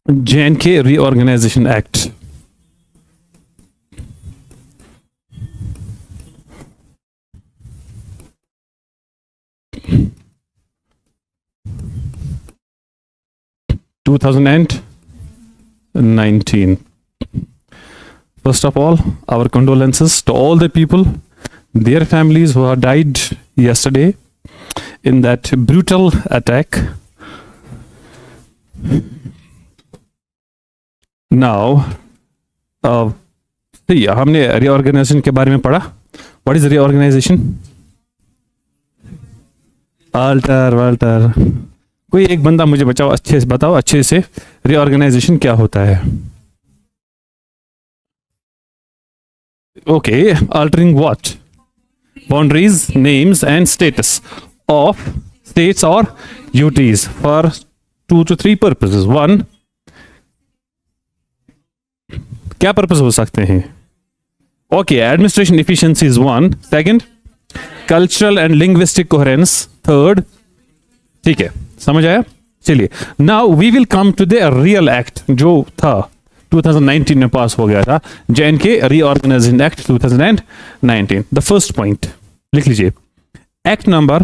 J&K Reorganization Act. (2019). First of all, our condolences to all the people, their families who have died yesterday in that brutal attack. Now, हमने reorganization के बारे में पढ़ा. What is reorganization? Walter. कोई एक बंदा मुझे बताओ अच्छे से reorganization क्या होता है? Okay, altering what? Boundaries, names and status of states or UTs for 2 to 3 purposes. 1, क्या पर्पस हो सकते हैं? Okay, administration efficiency is 1. Second, cultural and linguistic coherence. Third, ठीक है, समझ आया? चलिए, now we will come to the real act जो था 2019 में पास हो गया था, J&K Reorganization Act 2019. The first point लिख लीजिए, Act number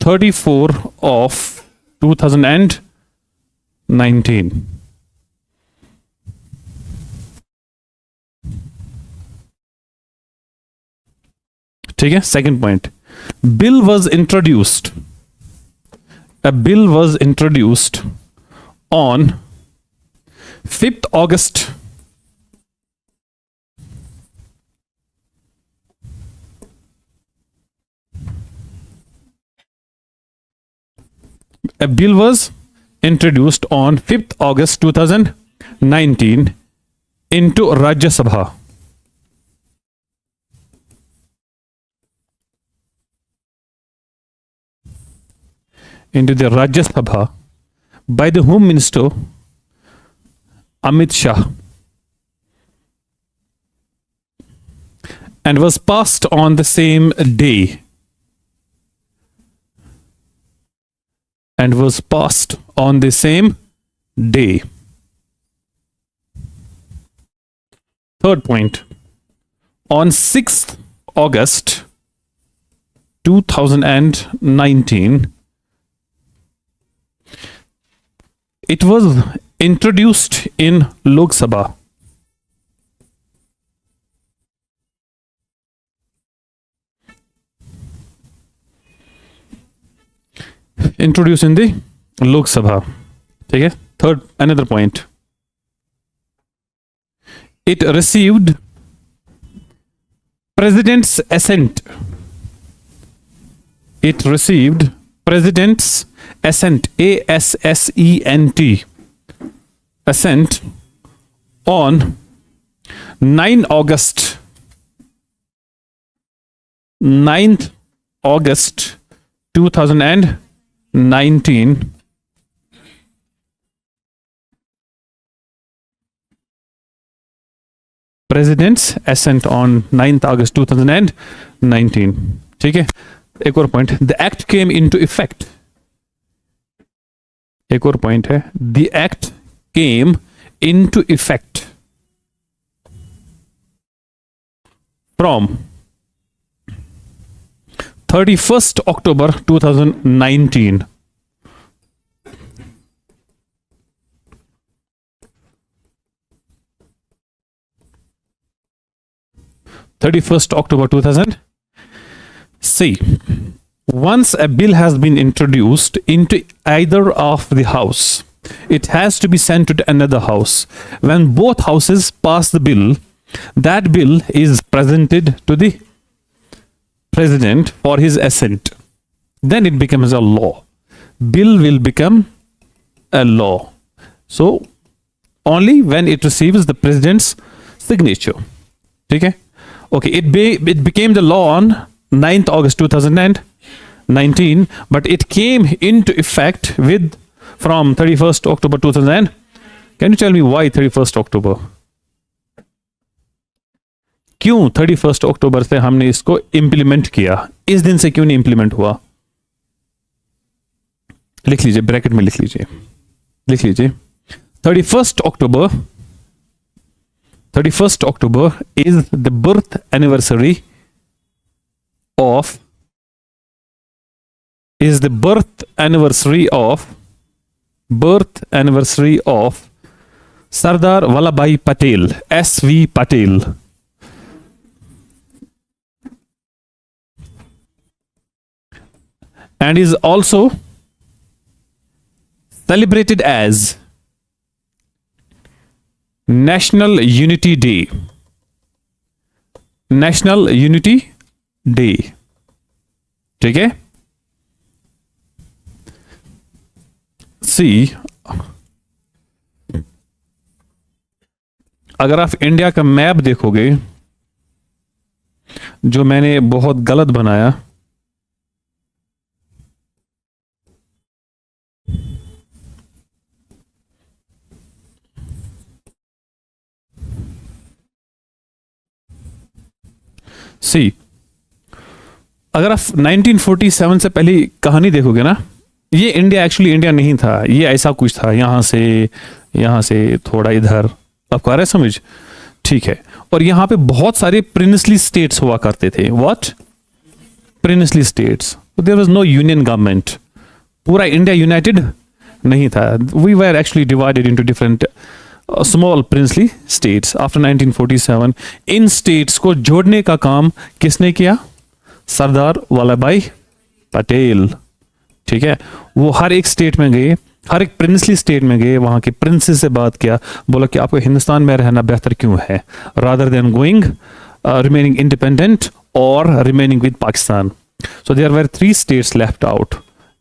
34 of 2019. ठीक है. Second point, bill was introduced. A bill was introduced on 5th August. A bill was introduced on 5th August 2019 into Rajya Sabha. Into the Rajya Sabha by the Home Minister Amit Shah and was passed on the same day. Third point, on 6th August 2019, it was introduced in Lok Sabha. Introduced in the Lok Sabha. ठीक है. Third, another point. It received President's assent. It received President's assent, ASSENT, assent on 9th August 2019. President's assent on 9th August 2019. ठीक है. एक और point, the act came into effect. एक और point है, the act came into effect from 31st October 2019. October 2000. See, once a bill has been introduced into either of the house, it has to be sent to another house. When both houses pass the bill, that bill is presented to the president for his assent. Then it becomes a law. Bill will become a law. So, only when it receives the president's signature. Okay? Okay, it became the law on 9th August 2019, but it came into effect from 31st October 2000. Can you tell me why 31st October? क्यों 31 अक्टूबर से हमने इसको implement किया, इस दिन से क्यों नहीं इंप्लीमेंट हुआ? लिख लीजिए, ब्रैकेट में लिख लीजिए, लिख लीजिए 31 अक्टूबर, 31 October is the birth anniversary of, is the birth anniversary of Sardar Vallabhbhai Patel, S.V. Patel. And is also celebrated as National Unity Day. National Unity Day. ठीक है? सी, अगर आप इंडिया का मैप देखोगे जो मैंने बहुत गलत बनाया, सी अगर आप 1947 से पहले कहानी देखोगे ना, ये इंडिया एक्चुअली इंडिया नहीं था, ये ऐसा कुछ था, यहां से थोड़ा इधर, आपको आ रहा है समझ? ठीक है। और यहां पे बहुत सारे प्रिंसली स्टेट्स हुआ करते थे। What? Princely states. There was no union government, पूरा इंडिया यूनाइटेड नहीं था। We were actually divided into different small princely states after 1947। इन स्टेट्स को जोड़ने का काम किसने किया? सरदार वल्लभ भाई पटेल। ठीक है, वो हर एक स्टेट में गए, हर एक प्रिंसली स्टेट में गए, वहां के प्रिंसेस से बात किया, बोला कि आपको हिंदुस्तान में रहना बेहतर क्यों है, rather than going remaining independent और remaining with Pakistan. So there were 3 states left out,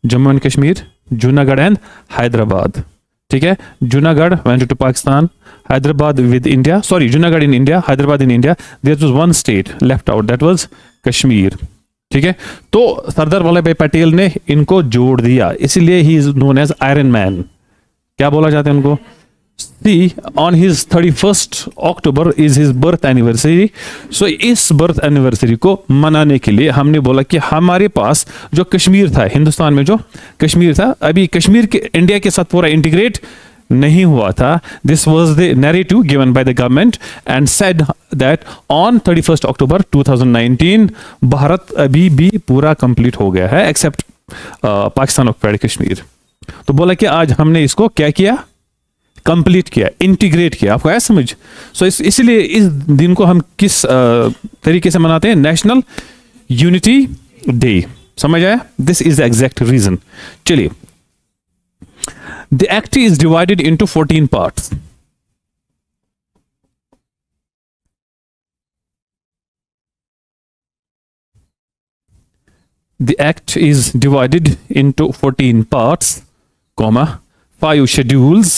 Jammu and Kashmir, Junagadh and Hyderabad. ठीक है, Junagadh went to Pakistan, Hyderabad with India, sorry Junagadh in India, Hyderabad in India. There was 1 state left out, that was Kashmir. ठीक है, तो सरदार वल्लभ भाई पटेल ने इनको जोड़ दिया, इसीलिए he is known as Iron Man. क्या बोला जाता है उनको? See, on his 31 October is his birth anniversary. So इस बर्थ एनिवर्सरी को मनाने के लिए हमने बोला कि हमारे पास जो कश्मीर था, हिंदुस्तान में जो कश्मीर था, अभी कश्मीर के इंडिया के साथ पूरा इंटीग्रेट नहीं हुआ था। This was the narrative given by the government and said that on 31 अक्टूबर 2019 भारत अभी भी पूरा कंप्लीट हो गया है एक्सेप्ट पाकिस्तान ऑक्युपाइड कश्मीर। तो बोला कि आज हमने इसको क्या किया? कंप्लीट किया, इंटीग्रेट किया। आपको आया समझ? सो इसलिए इस दिन को हम किस तरीके से मनाते हैं? National unity day. समझ आया? This is the exact reason. चलिए, the act is divided into 14 parts. The act is divided into 14 parts, comma, 5 schedules,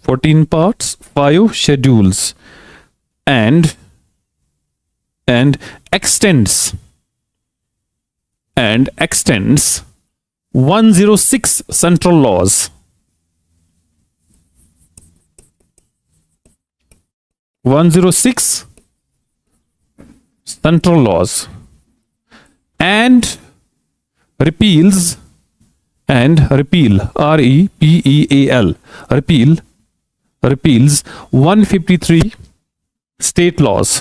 14 parts, 5 schedules, and extends 106 central laws. 106 central laws and repeal, REPEAL, repeals 153 state laws.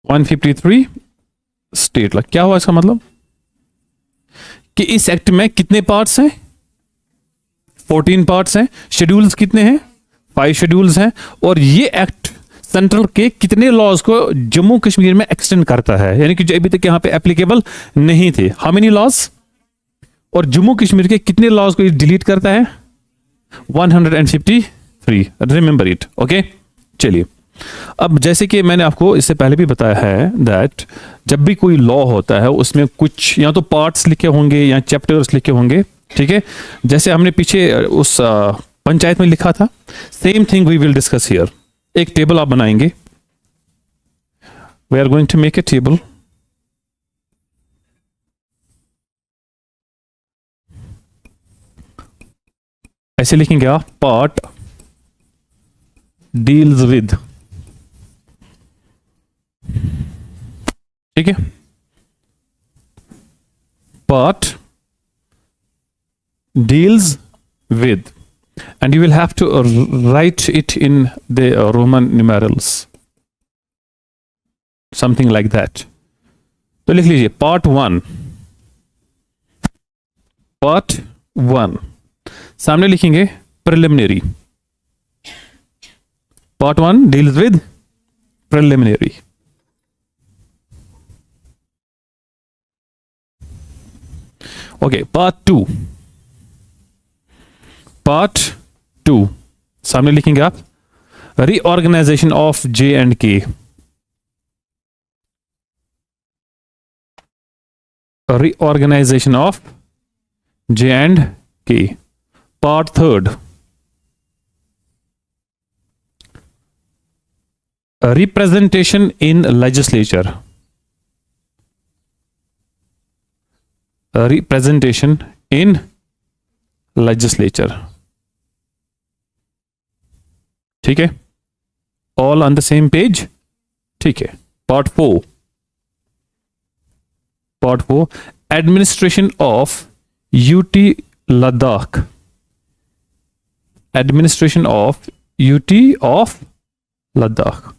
153 state law. क्या हुआ इसका मतलब? कि इस act में कितने parts हैं? 14 parts हैं। शेड्यूल्स कितने हैं? 5 शेड्यूल्स हैं। और ये एक्ट सेंट्रल के कितने लॉज को जम्मू कश्मीर में एक्सटेंड करता है, यानी कि जो अभी तक यहां पे एप्लीकेबल नहीं थे। How many laws? और जम्मू कश्मीर के कितने लॉज को डिलीट करता है? 153। Remember it. ओके, चलिए, अब जैसे कि मैंने आपको इससे पहले भी बताया है दैट जब भी कोई लॉ होता है उसमें कुछ या तो पार्ट्स लिखे होंगे या चैप्टर्स लिखे होंगे। ठीक है, जैसे हमने पीछे उस पंचायत में लिखा था, same thing we will discuss here. एक टेबल आप बनाएंगे, we are going to make a table. ऐसे लिखेंगे आप, पार्ट डील्स विद, ठीक है, part deals with, and you will have to write it in the Roman numerals, something like that. तो लिख लीजिए पार्ट वन, पार्ट वन, सामने लिखेंगे preliminary, part one deals with preliminary. Okay, part two, part two, सामने लिखेंगे आप reorganisation of J and के, reorganisation of J and के। Part third, representation in legislature, representation in legislature, ठीक है, all on the same page, ठीक है। Part four, part four, administration of UT Ladakh, administration of UT of Ladakh,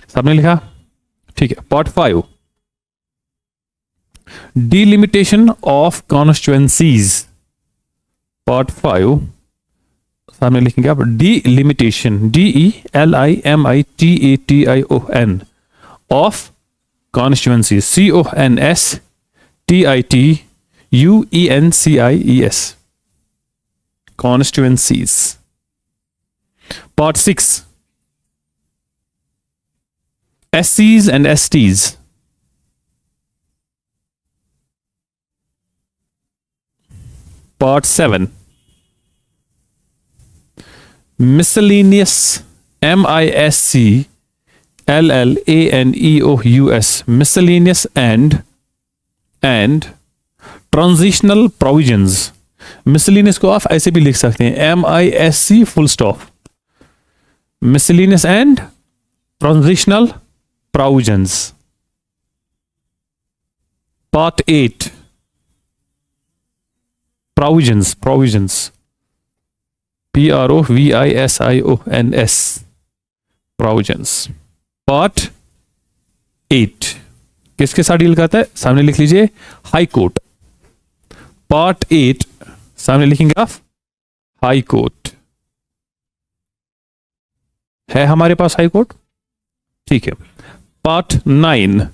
सबने लिखा, ठीक है। Part five, delimitation of constituencies, part five, सामने लिखेंगे आप delimitation, DELIMITATION of constituencies, CONSTITUENCIES, constituencies। Part six, SCs and STs, Part 7, miscellaneous, MISCLLANEOUS, miscellaneous and transitional provisions। miscellaneous को आप ऐसे भी लिख सकते हैं, MISC full stop, miscellaneous and transitional provisions। Part 8, provisions, provisions, PROVISIONS, provisions। Part 8 किसके साथ deal करता है, सामने लिख लीजिए हाई कोर्ट। पार्ट 8 सामने लिखेंगे आप हाई कोर्ट, है हमारे पास हाई कोर्ट, ठीक है। Part 9,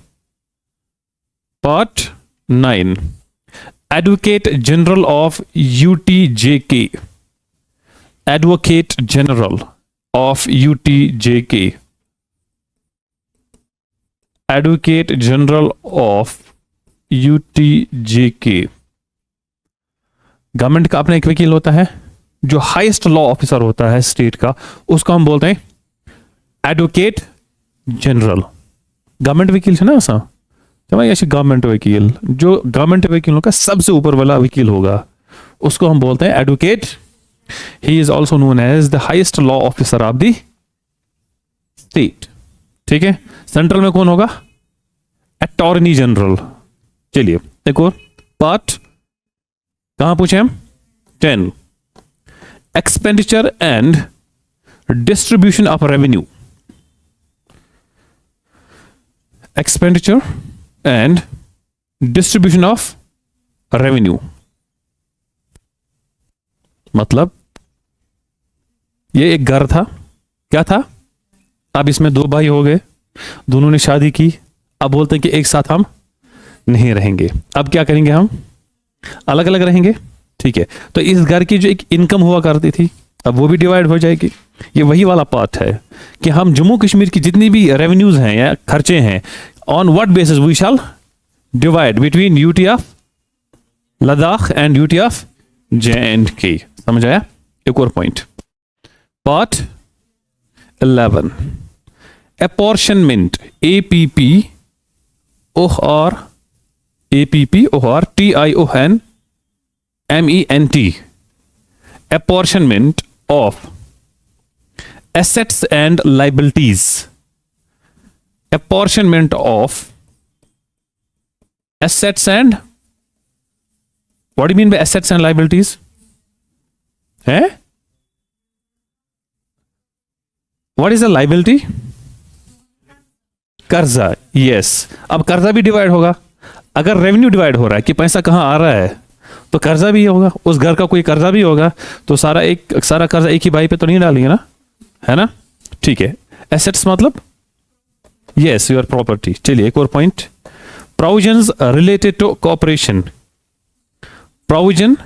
part 9, advocate general of UTJK, advocate general of UTJK, advocate general of UTJK। Government का अपना एक वकील होता है, जो हाईएस्ट लॉ ऑफिसर होता है स्टेट का, उसको हम बोलते हैं एडवोकेट जनरल। गवर्नमेंट वकील है ना ऐसा, गवर्नमेंट वकील, जो गवर्नमेंट वकीलों का सबसे ऊपर वाला वकील होगा, उसको हम बोलते हैं advocate. He is also known as the highest law officer of the state, ठीक है। सेंट्रल में कौन होगा, अटॉर्नी जनरल। चलिए एक और पार्ट, कहां पूछे हम, 10, expenditure and distribution of revenue, expenditure and distribution of revenue. मतलब ये एक घर था, क्या था, अब इसमें दो भाई हो गए, दोनों ने शादी की, अब बोलते हैं कि एक साथ हम नहीं रहेंगे, अब क्या करेंगे, हम अलग अलग रहेंगे, ठीक है। तो इस घर की जो एक इनकम हुआ करती थी, अब वो भी डिवाइड हो जाएगी। ये वही वाला पार्ट है कि हम जम्मू कश्मीर की जितनी भी रेवेन्यूज हैं या खर्चे हैं, on what basis we shall divide between UT of Ladakh and UT of JNK। समझ आया। एक और point, part 11, apportionment, APP OR TION MENT, apportionment of assets and liabilities, apportionment of assets and, what do you mean by assets and liabilities? है? What is a liability? कर्जा. Yes. अब कर्जा भी divide होगा. अगर रेवेन्यू डिवाइड हो रहा है कि पैसा कहां आ रहा है, तो कर्जा भी होगा. उस घर का कोई कर्जा भी होगा, तो सारा कर्जा एक ही भाई पे तो नहीं डालेंगे ना, है ना? ठीक है. एसेट्स मतलब यस योर प्रॉपर्टी. चलिए एक और point. Provisions related to corporation. Provision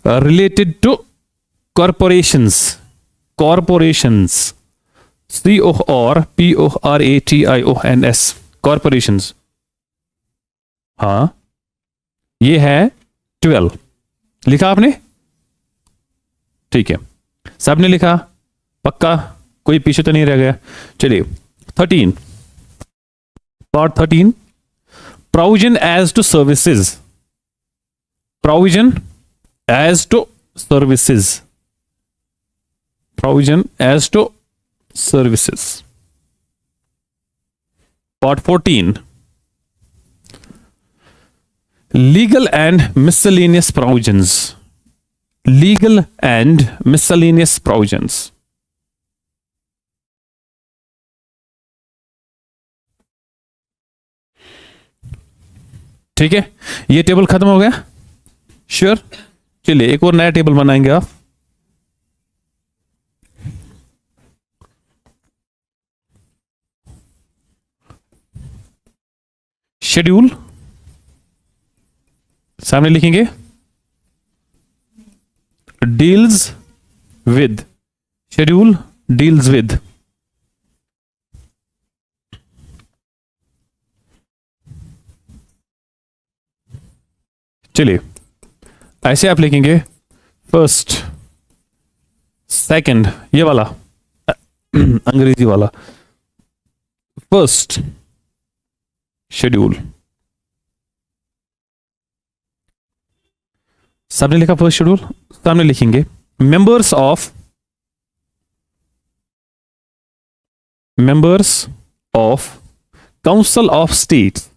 related to corporations. Corporations. CORPORATIONS. Corporations. हाँ, ये है 12. लिखा आपने? ठीक है, सबने लिखा? पक्का? कोई पीछे तो नहीं रह गया? चलिए 13. Part 13. Provision as to services. Provision as to services. Provision as to services. Part 14. Legal and miscellaneous provisions. Legal and miscellaneous provisions. ठीक है, ये टेबल खत्म हो गया. श्योर. चलिए एक और नया टेबल बनाएंगे आप. शेड्यूल सामने लिखेंगे. Deals with. Schedule deals with. चलिए ऐसे आप लिखेंगे. फर्स्ट, सेकंड, ये वाला अंग्रेजी वाला. First schedule. सबने लिखा फर्स्ट शेड्यूल? सामने लिखेंगे members of council of states.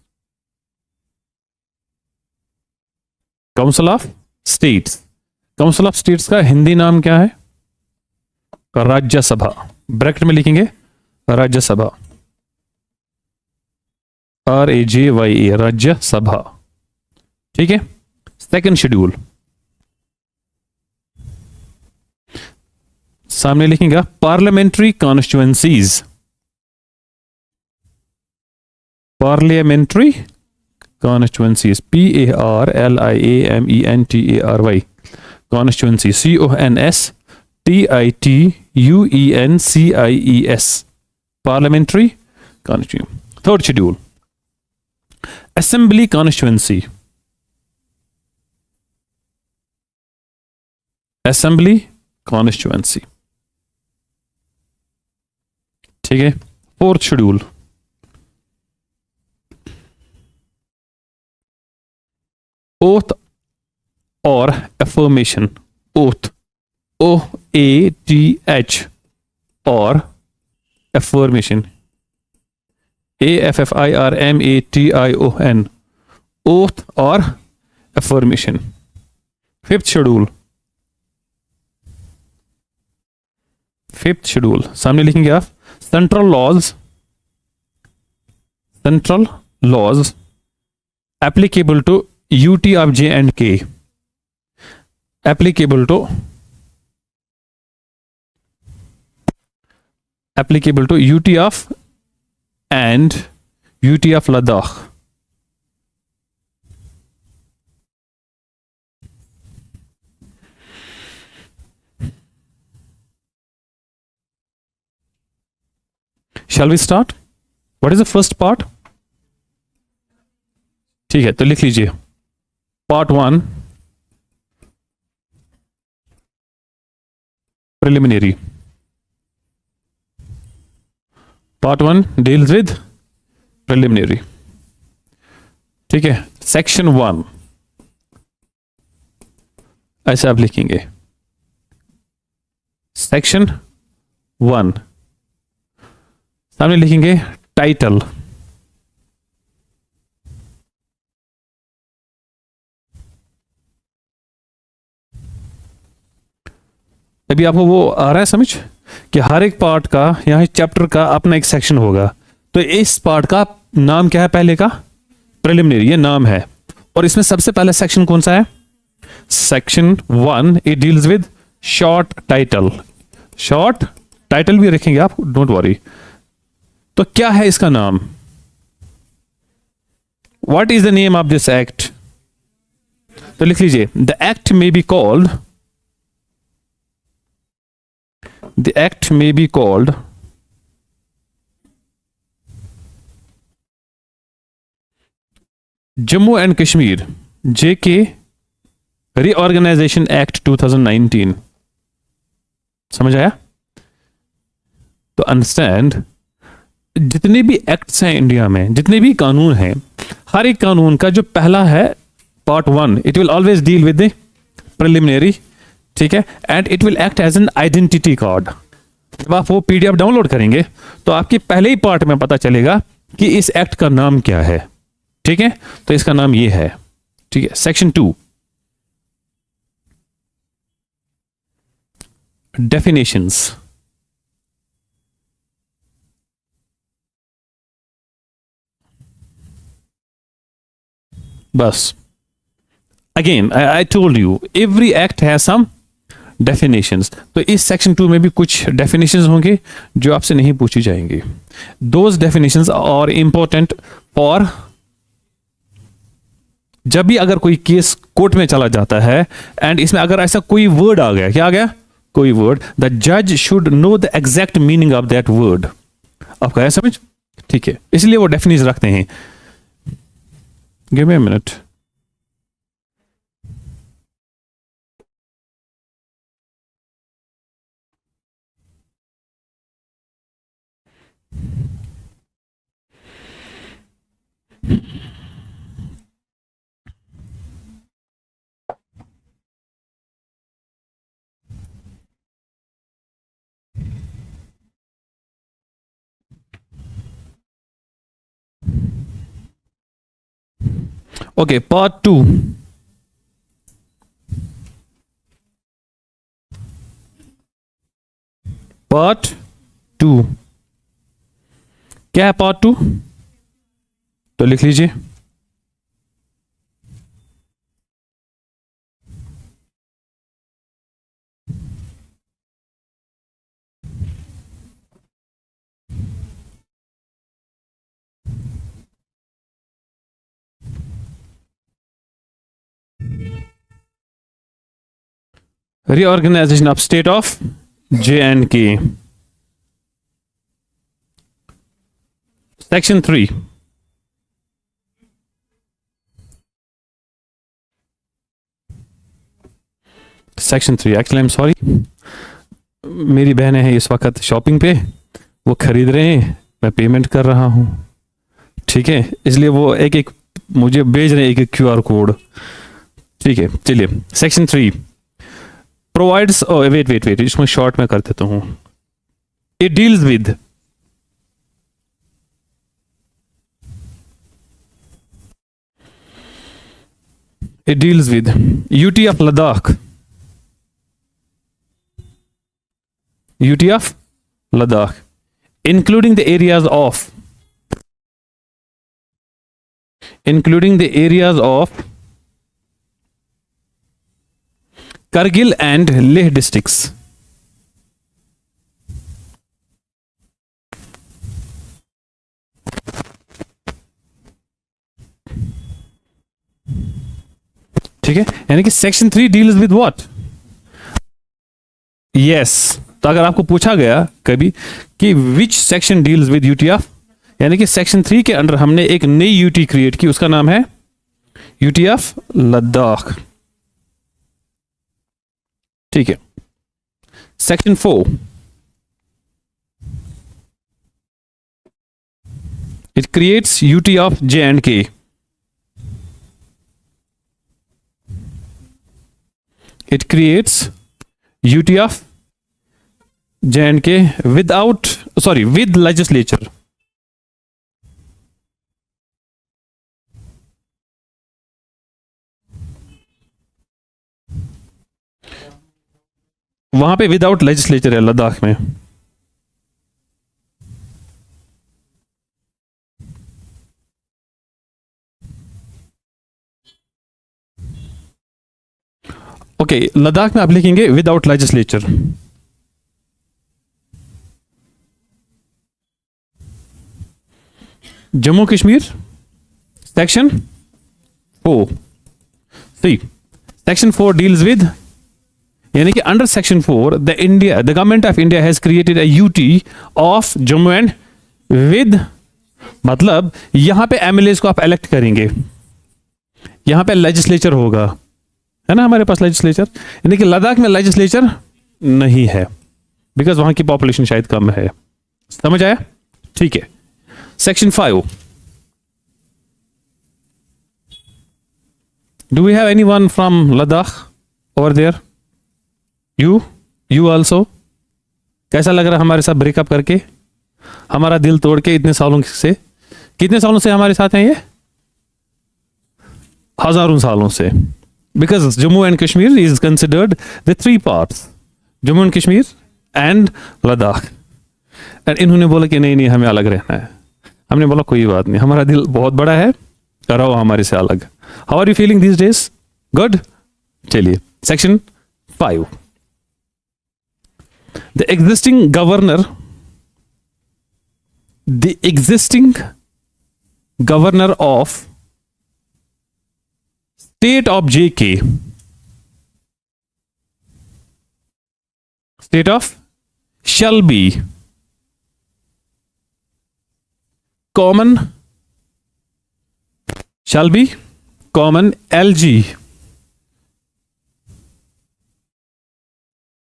Council of states. Council of states का हिंदी नाम क्या है? राज्यसभा. ब्रैकेट में लिखेंगे राज्यसभा. RAJYA, राज्यसभा. ठीक है. सेकंड शेड्यूल सामने लिखेंगे parliamentary constituencies. Parliamentary constituencies. PARLIAMENTARY. Constituency. CONSTITUENCIES. Parliamentary constituency. Third schedule assembly constituency. Assembly constituency. ठीक है. फोर्थ शेड्यूल ओथ और एफर्मेशन. ओथ OATH और एफर्मेशन AFFIRMATION. ओथ और affirmation. Fifth schedule. Fifth schedule सामने लिखेंगे आप central laws. Central laws applicable to UT of J&K. applicable to UT of and UT of Ladakh. Shall we start? What is the first part? ठीक है, तो लिख लीजिए. Part 1 preliminary. Part 1 deals with preliminary. ठीक है. Section 1 ऐसे आप लिखेंगे सेक्शन 1, सामने लिखेंगे टाइटल, अभी आपको वो आ रहा है समझ कि हर एक पार्ट का यहाँ चैप्टर का अपना एक सेक्शन होगा। तो इस पार्ट का नाम क्या है, पहले का प्रिलिमिनरी, ये नाम है। और इसमें सबसे पहला सेक्शन कौन सा है, section 1, it deals with short title. Short title भी रखेंगे आप, डोंट वरी। तो क्या है इसका नाम, what is the name of this act? तो लिख लीजिए the act may be called, the act may be called Jammu and Kashmir JK Reorganization Act 2019। समझ आया? तो अंडरस्टैंड, जितने भी एक्ट्स हैं इंडिया में, जितने भी कानून हैं, हर एक कानून का जो पहला है part 1, it will always deal with the preliminary, ठीक है, and it will act as an identity card. जब आप वो पीडीएफ डाउनलोड करेंगे तो आपकी पहले ही पार्ट में पता चलेगा कि इस एक्ट का नाम क्या है, ठीक है। तो इसका नाम ये है, ठीक है। Section 2, definitions. बस again I told you every act has some definitions. तो इस सेक्शन 2 में भी कुछ डेफिनेशंस होंगे जो आपसे नहीं पूछी जाएंगी। Those definitions are important for, जब भी अगर कोई केस कोर्ट में चला जाता है एंड इसमें अगर ऐसा कोई वर्ड आ गया, क्या आ गया, कोई वर्ड, द जज should know the exact meaning of that word. आपका है समझ, ठीक है, इसलिए वो डेफिनेशन रखते हैं। Give me a minute. Okay, part 2. Part 2 क्या है पार्ट 2? तो लिख लीजिए reorganization of state of J&K. Section 3. Section 3. Actually, I'm sorry. मेरी बहनें हैं इस वक्त शॉपिंग पे, वो खरीद रहे हैं, मैं पेमेंट कर रहा हूँ, ठीक है, इसलिए वो एक एक मुझे भेज रहे हैं एक एक QR कोड, ठीक है। चलिए सेक्शन 3 प्रोवाइड्स, वेट इसमें शॉर्ट में कर देता हूँ। It deals with UT of Ladakh, UT of Ladakh, including the areas of Kargil and Leh districts. ठीक है, यानी कि section 3 deals with what? Yes, तो अगर आपको पूछा गया कभी कि which section deals with UT of, यानी कि सेक्शन 3 के अंडर हमने एक नई यूटी क्रिएट की, उसका नाम है यूटी ऑफ लद्दाख, ठीक है। Section 4 it creates UT of J&K, it creates UT of J&K with legislature. वहां पे विदाउट लेजिस्लेचर है लद्दाख में. ओके, लद्दाख में आप लिखेंगे without legislature. Jammu Kashmir section 4. See section 4 deals with, यानी कि under section 4 the government of India has created a UT of Jammu and with, मतलब यहां पे एमएलए को आप इलेक्ट करेंगे, यहां पे लेजिस्लेचर होगा, है ना हमारे पास लेजिस्लेचर. यानी कि लद्दाख में लेजिस्लेचर नहीं है बिकॉज वहां की पॉपुलेशन शायद कम है. समझ आया? ठीक है. Section 5. Do we have anyone from Ladakh over there? You also? कैसा लग रहा है हमारे साथ ब्रेकअप करके, हमारा दिल तोड़ के इतने सालों से? कितने सालों से हमारे साथ हैं ये? हजारों सालों से. Because Jammu and Kashmir is considered the 3 parts. Jammu and Kashmir and Ladakh. And इन्होंने बोला कि नहीं हमें अलग रहना है. हमने बोला कोई बात नहीं, हमारा दिल बहुत बड़ा है, रहो हमारे से अलग. How are you feeling this days? Good. चलिए section 5. The existing governor of state of JK, state of shall be common LG,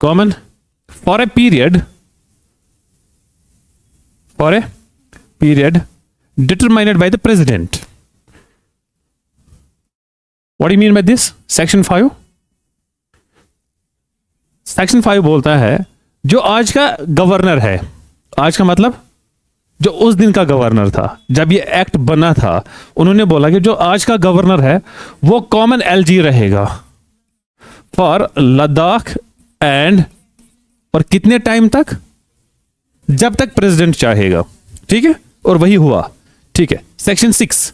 common for a period determined by the president. What do you mean by this? Section 5. Section 5 बोलता है जो आज का governor है, आज का मतलब जो उस दिन का गवर्नर था जब ये एक्ट बना था, उन्होंने बोला कि जो आज का गवर्नर है वो कॉमन LG रहेगा फॉर लद्दाख एंड, और कितने टाइम तक? जब तक प्रेसिडेंट चाहेगा. ठीक है, और वही हुआ. ठीक है. सेक्शन 6.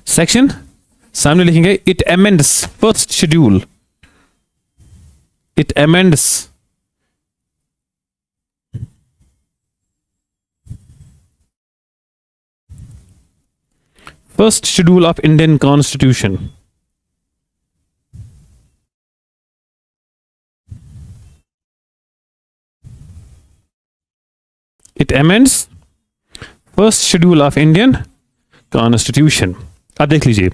सेक्शन सामने लिखेंगे it amends first schedule. It amends first schedule of Indian Constitution. It amends first schedule of Indian Constitution. अब देख लीजिए,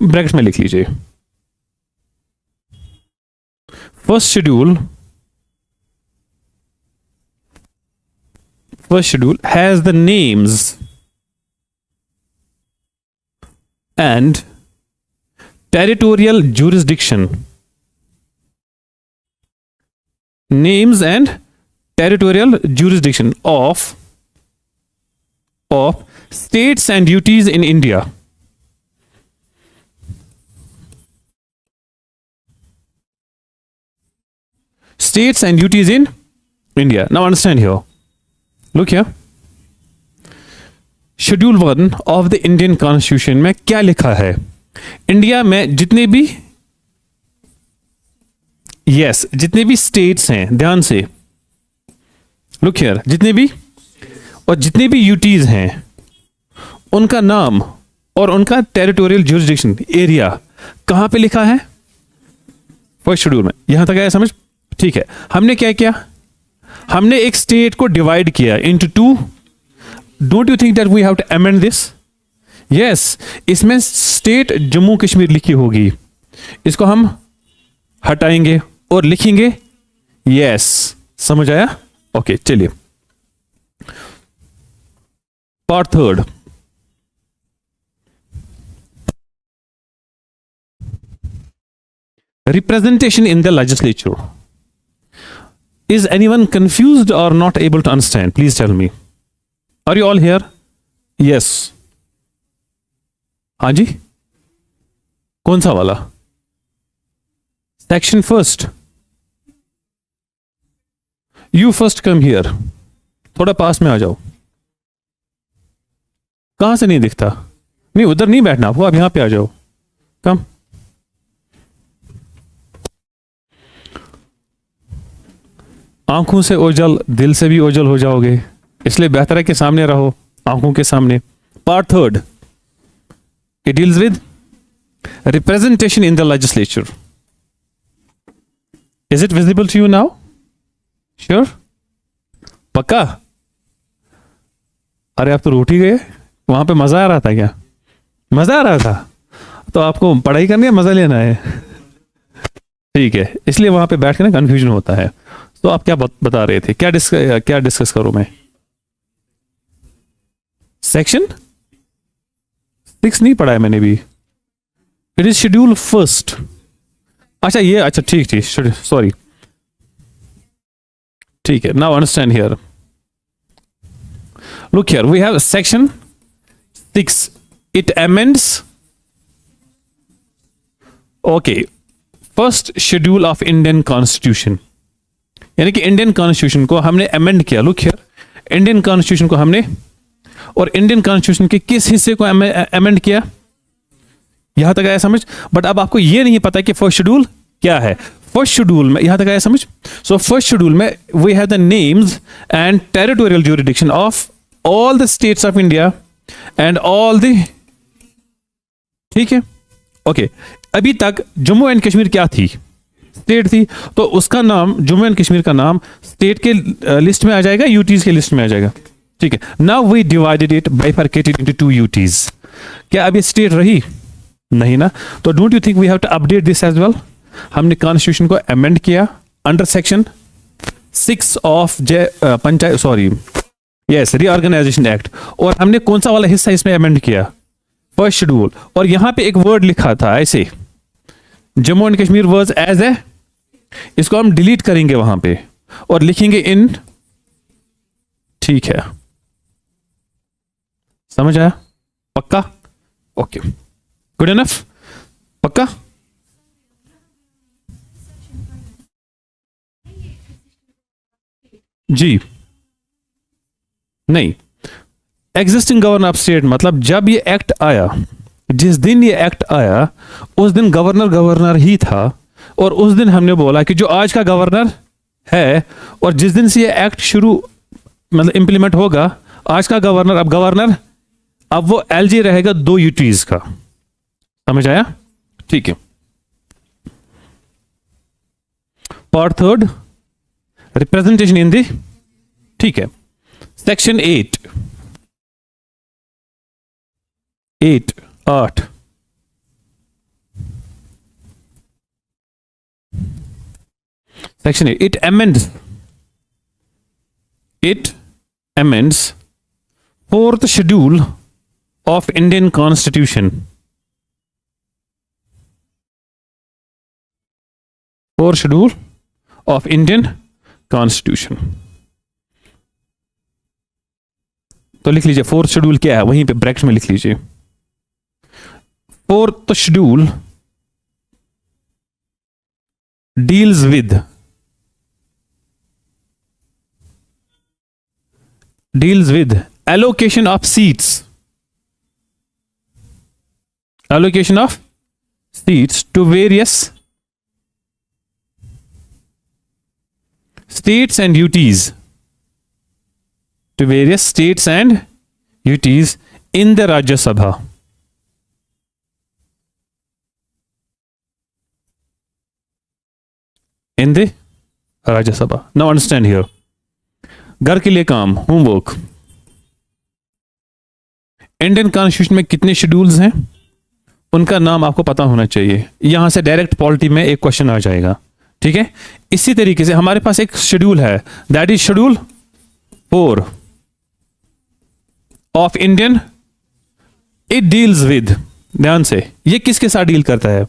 ब्रैकेट में लिख लीजिए. First schedule has the names and territorial jurisdiction. Names and territorial jurisdiction of states and duties in India. States and duties in India. Now understand here. Look here. Schedule 1 of the Indian Constitution में क्या लिखा है? India में जितने भी जितने भी states हैं, ध्यान से लुक हियर, जितने भी यूटीज हैं उनका नाम और उनका टेरिटोरियल ज्यूरिसडिक्शन एरिया कहां पे लिखा है? फर्स्ट शेड्यूल में. यहां तक आया समझ? ठीक है. हमने क्या किया? हमने एक स्टेट को डिवाइड किया into 2. Don't you think that we have to amend this? Yes. इसमें स्टेट जम्मू कश्मीर लिखी होगी, इसको हम हटाएंगे और लिखेंगे यस. समझ आया? ओके. चलिए part 3. representation in the legislature. Is anyone confused or not able to understand? Please tell me. Are you all here? Yes. हाँ जी, कौन सा वाला? Section first. You first come here. थोड़ा पास में आ जाओ. कहां से नहीं दिखता? नहीं, उधर नहीं बैठना आपको, आप यहां पे आ जाओ. कम. आंखों से ओझल, दिल से भी ओझल हो जाओगे, इसलिए बेहतर है कि सामने रहो, आंखों के सामने. Part third, it deals with representation in the legislature. Is it visible to you now? Sure? पक्का? अरे आप तो रूठ ही गए. वहां पे मजा आ रहा था क्या? मजा आ रहा था तो आपको पढ़ाई करनी है, मजा लेना है. ठीक है, इसलिए वहां पे बैठ के ना कंफ्यूजन होता है. तो आप क्या बता रहे थे? क्या डिस्कस करूं मैं? सेक्शन 6 नहीं पढ़ा है मैंने भी. It is schedule first. अच्छा ये, अच्छा ठीक, सॉरी. ठीक है, now understand here. Look here, we have section 6. It amends, okay, first schedule of Indian constitution. यानी कि इंडियन कॉन्स्टिट्यूशन को हमने अमेंड किया. लुक हियर, इंडियन कॉन्स्टिट्यूशन को हमने, और इंडियन कॉन्स्टिट्यूशन के किस हिस्से को अमेंड किया? यहां तक आया समझ? बट अब आपको यह नहीं पता कि फर्स्ट शेड्यूल क्या है. फर्स्ट शेड्यूल में, यहां तक आया समझ? सो फर्स्ट शेड्यूल में we have the names and territorial jurisdiction of all the states of India and all the, ठीक है, ओके. अभी तक जम्मू एंड कश्मीर क्या थी? स्टेट थी. तो उसका नाम, जम्मू एंड कश्मीर का नाम स्टेट के लिस्ट में आ जाएगा, यूटीज के लिस्ट में आ जाएगा. ठीक है. Now we divided it, bifurcated into 2 UTs. क्या अब ये स्टेट रही? नहीं ना. तो don't you think we have to update this as well? हमने कॉन्स्टिट्यूशन को अमेंड किया under section 6 of panchayat, sorry, yes, reorganisation act. और हमने कौन सा वाला हिस्सा इसमें अमेंड किया? First schedule. और यहां पे एक वर्ड लिखा था ऐसे, Jammu and Kashmir word as a, इसको हम डिलीट करेंगे वहां पे और लिखेंगे इन. ठीक है, समझ आया? पक्का? Okay, good enough. पक्का? जी नहीं, एग्जिस्टिंग गवर्नर ऑफ स्टेट मतलब जब ये एक्ट आया, जिस दिन ये एक्ट आया उस दिन गवर्नर ही था. और उस दिन हमने बोला कि जो आज का गवर्नर है, और जिस दिन से ये एक्ट शुरू मतलब इंप्लीमेंट होगा, आज का गवर्नर अब वो एलजी रहेगा 2 यूटीज का. समझ आया? ठीक है. पार्ट थर्ड, रिप्रेजेंटेशन इन दी, ठीक है. Section 8 Section 8, it amends 4th schedule of Indian Constitution. 4th schedule of Indian Constitution. तो लिख लीजिए 4th शेड्यूल क्या है, वहीं पे ब्रैकेट में लिख लीजिए. 4th schedule deals with allocation of seats to various states and UTs, in the Rajya Sabha. In the Rajya Sabha. Now understand here. घर के लिए काम, होमवर्क. इंडियन कॉन्स्टिट्यूशन में कितने शेड्यूल्स हैं, उनका नाम आपको पता होना चाहिए. यहां से डायरेक्ट पॉलिटी में एक क्वेश्चन आ जाएगा. ठीक है. इसी तरीके से हमारे पास एक शेड्यूल है, that is schedule 4 of Indian. It deals with, ध्यान से, ये किसके साथ डील करता है?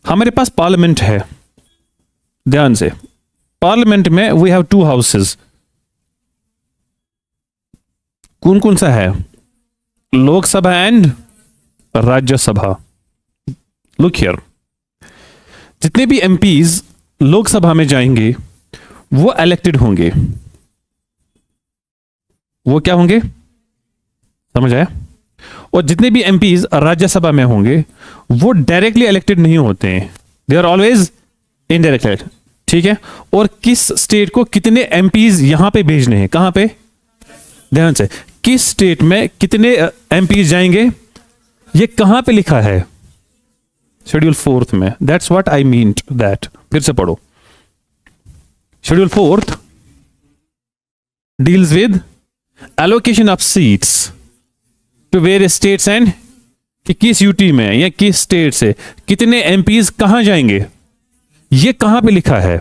हमारे पास पार्लियामेंट है, ध्यान से, पार्लियामेंट में वी हैव टू हाउसेस। कौन कौन सा है? Lok Sabha and Rajya Sabha. Look here, जितने भी एमपीज लोकसभा में जाएंगे वो इलेक्टेड होंगे। वो क्या होंगे? समझ आया? और जितने भी एमपीज राज्यसभा में होंगे वो डायरेक्टली इलेक्टेड नहीं होते हैं, दे आर ऑलवेज इनडायरेक्ट। ठीक है? और किस स्टेट को कितने एमपीज यहां पे भेजने हैं? कहां पे? ध्यान से, किस स्टेट में कितने एमपीज जाएंगे, ये कहां पे लिखा है? शेड्यूल 4 में। That's what I mean that. फिर से पढ़ो। Schedule 4 deals with allocation of seats to various states and कि किस यूटी में या किस स्टेट से कितने एमपीज कहां जाएंगे, ये कहां पे लिखा है?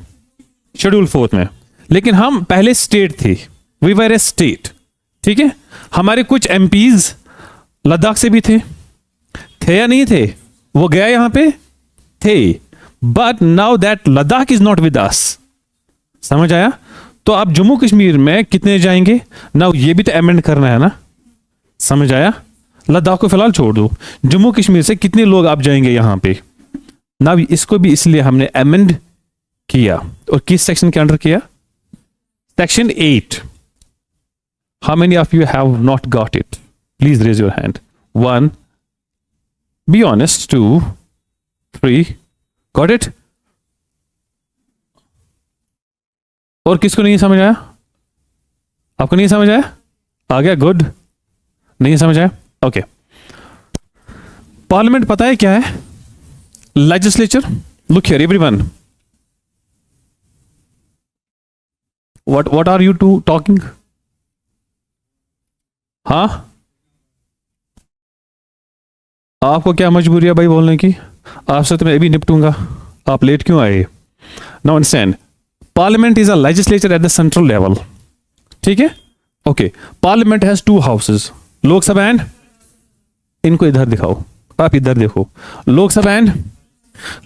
शेड्यूल 4 में। लेकिन हम पहले स्टेट थी, वी वर ए स्टेट। ठीक है? हमारे कुछ एमपीज लद्दाख से भी थे या नहीं थे? वो गया यहां पे थे, but now that Ladakh is not with us. समझ आया? तो अब जम्मू कश्मीर में कितने जाएंगे? नाउ ये भी तो अमेंड करना है ना। समझ आया? लद्दाख को फिलहाल छोड़ दो, जम्मू कश्मीर से कितने लोग आप जाएंगे यहां पे? ना इसको भी इसलिए हमने अमेंड किया। और किस सेक्शन के अंडर किया? Section 8। How many of you have not got it? Please raise your hand. 1, be honest, 2, 3, got it? और किसको नहीं समझ आया? आपको नहीं समझ आया? आ गया, गुड। नहीं समझ आया? ओके। पार्लियामेंट पता है क्या है? Legislature. Look here everyone, what are you two talking? हाँ, आपको क्या मजबूरी है भाई बोलने की? आपसे तो मैं अभी निपटूंगा, आप लेट क्यों आए? Now understand, parliament is a legislature at the central level. ठीक है? Okay. Parliament has 2 houses, Lok Sabha and, इनको इधर दिखाओ, आप इधर देखो, लोकसभा एंड,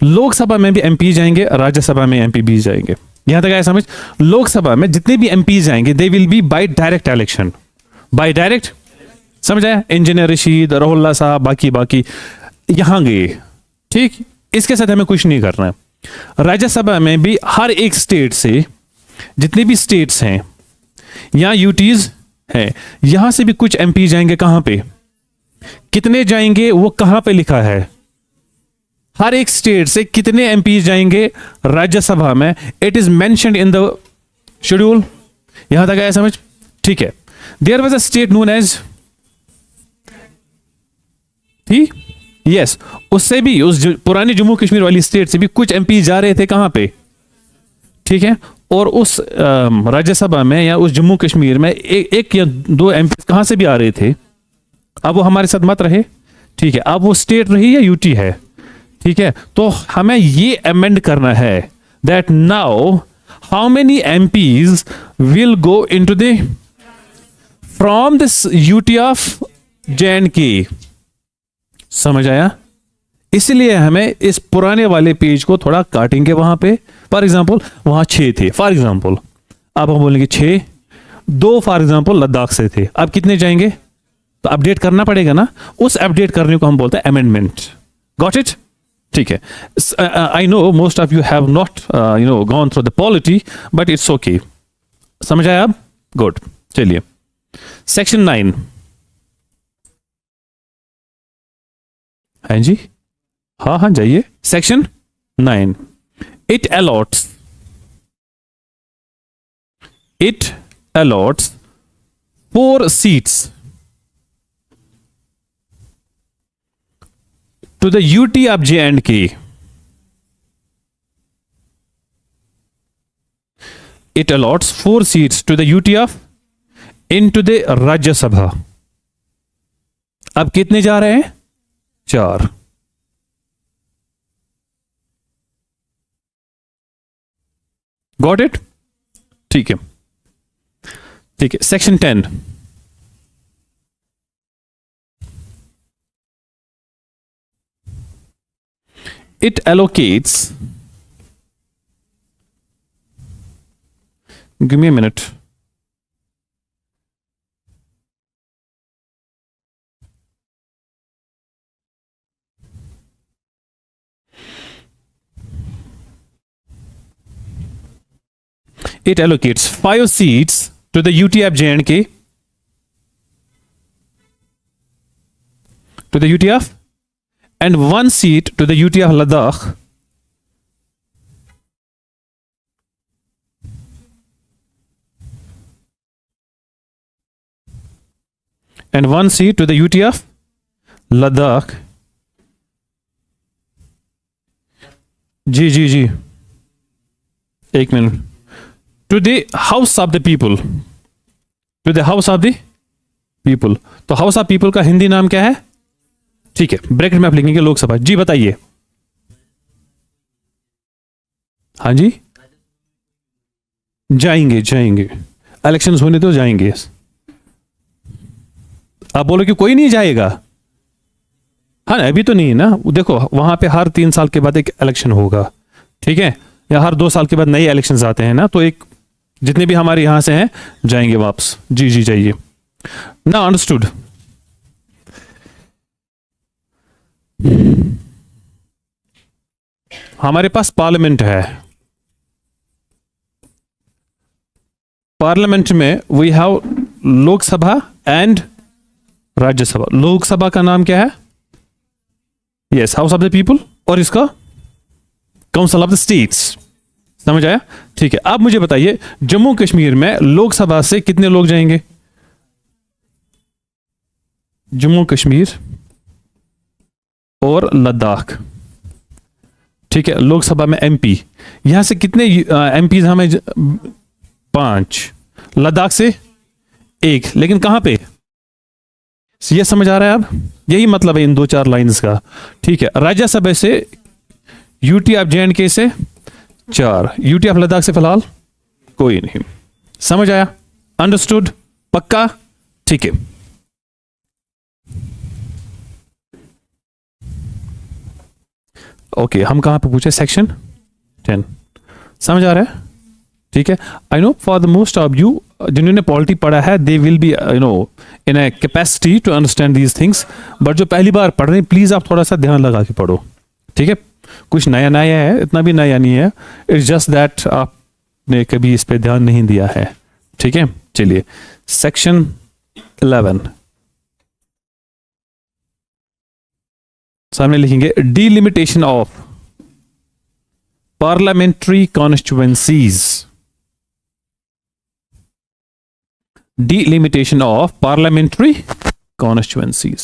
लोकसभा में भी एमपी जाएंगे, राज्यसभा में एमपी भी जाएंगे। यहां तक आया समझ? लोकसभा में जितने भी एमपी जाएंगे they will be by direct election, by direct. समझ आया? इंजीनियर रशीद, रोहुल्ला साहब, बाकी यहां गए। ठीक? इसके साथ हमें कुछ नहीं करना है। राज्यसभा में भी हर एक स्टेट से, जितने भी स्टेट्स हैं, यहां यूटीज हैं, यहां से भी कुछ एमपी जाएंगे। कहां पे कितने जाएंगे वो कहां पे लिखा है? हर एक स्टेट से कितने एमपी जाएंगे राज्यसभा में, it is mentioned in the schedule. यहां तक आया समझ? ठीक है। There was a state known as, ठीक, यस, उससे भी, उस पुरानी जम्मू कश्मीर वाली स्टेट से भी कुछ एमपी जा रहे थे। कहां पे? ठीक है? और उस राज्यसभा में या उस जम्मू कश्मीर में एक या 2 एमपी कहां से भी आ रहे थे। अब वो हमारे साथ मत रहे। ठीक है? अब वो स्टेट रही या यूटी है। ठीक है? तो हमें ये अमेंड करना है that now how many MPs will go into the from this UT of J and K. समझ आया? इसलिए हमें इस पुराने वाले पेज को थोड़ा काटेंगे वहां पे। फॉर एग्जांपल वहां 6 थे, फॉर एग्जांपल अब हम बोलेंगे 6, 2 फॉर एग्जांपल लद्दाख से थे, अब कितने जाएंगे? तो अपडेट करना पड़ेगा ना। उस अपडेट करने को हम बोलते हैं अमेंडमेंट। Got it? ठीक है। I know most of you have not gone through the polity, but it's okay. समझ आया अब? गुड। चलिए, सेक्शन 9। हैं जी? हाँ, जाइए। Section 9, it a lots 4 seats to the UT of J&K. It allots 4 seats to the UT of into the Rajya Sabha. अब कितने जा रहे हैं? 4। Got it? ठीक है, ठीक है। Section 10, it allocates, give me a minute. It allocates 5 seats to the UTF J&K, to the UTF, and 1 seat to the UTF Ladakh, and 1 seat to the UTF Ladakh. जी, एक minute. To the house of the people, to the house of the people. तो house of people का हिंदी नाम क्या है? ठीक है, bracket में आप लिखेंगे लोकसभा. जी बताइए. हाँ जी, जाएंगे जाएंगे, इलेक्शंस होने तो जाएंगे. आप बोलो कि कोई नहीं जाएगा. हाँ ना, अभी तो नहीं है ना. देखो वहां पे हर 3 साल के बाद एक इलेक्शन होगा, ठीक है, या हर 2 साल के बाद नए इलेक्शंस आते हैं ना. तो एक जितने भी हमारे यहां से हैं जाएंगे वापस. जी जी जाइए ना. अंडरस्टूड. हमारे पास पार्लियामेंट है. पार्लियामेंट में we have Lok Sabha and Rajya Sabha. Lok Sabha का नाम क्या है? Yes, house of the people. और इसका काउंसिल ऑफ द स्टेट्स. समझ आया? ठीक है. अब मुझे बताइए, जम्मू कश्मीर में लोकसभा से कितने लोग जाएंगे? जम्मू कश्मीर और लद्दाख, ठीक है, लोकसभा में एमपी. यहां से कितने एमपी हमें? 5. लद्दाख से 1. लेकिन कहां पे? ये समझ आ रहा है? अब यही मतलब है इन 2-4 लाइंस का. ठीक है. राज्यसभा से यूटी ऑफ J&K से 4. यूटी ऑफ लद्दाख से फिलहाल कोई नहीं. समझ आया? अंडरस्टूड? पक्का? ठीक है. ओके, हम कहां पे पूछे? सेक्शन 10. समझ आ रहा है? ठीक है. I know for the most of you जिन्होंने पॉलिटी पढ़ा है, they will be in a capacity to understand these things. But जो पहली बार पढ़ रहे हैं, प्लीज आप थोड़ा सा ध्यान लगा के पढ़ो. ठीक है. कुछ नया नया है, इतना भी नया नहीं है. इट्स जस्ट दैट आपने कभी इस पे ध्यान नहीं दिया है. ठीक है. चलिए, सेक्शन 11 सामने लिखेंगे. Delimitation of parliamentary constituencies. Delimitation of parliamentary constituencies.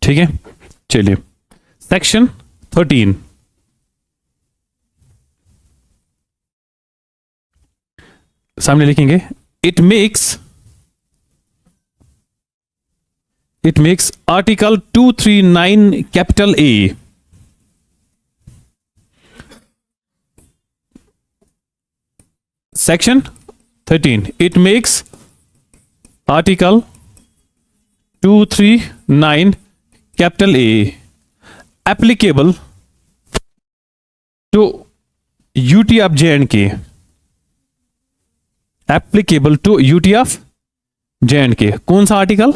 ठीक है. चलिए, सेक्शन 13 सामने लिखेंगे. It makes Article 239 capital A Section 13. It makes Article 239 capital A applicable to UT of J&K. Applicable to UT of J&K. कौन सा article?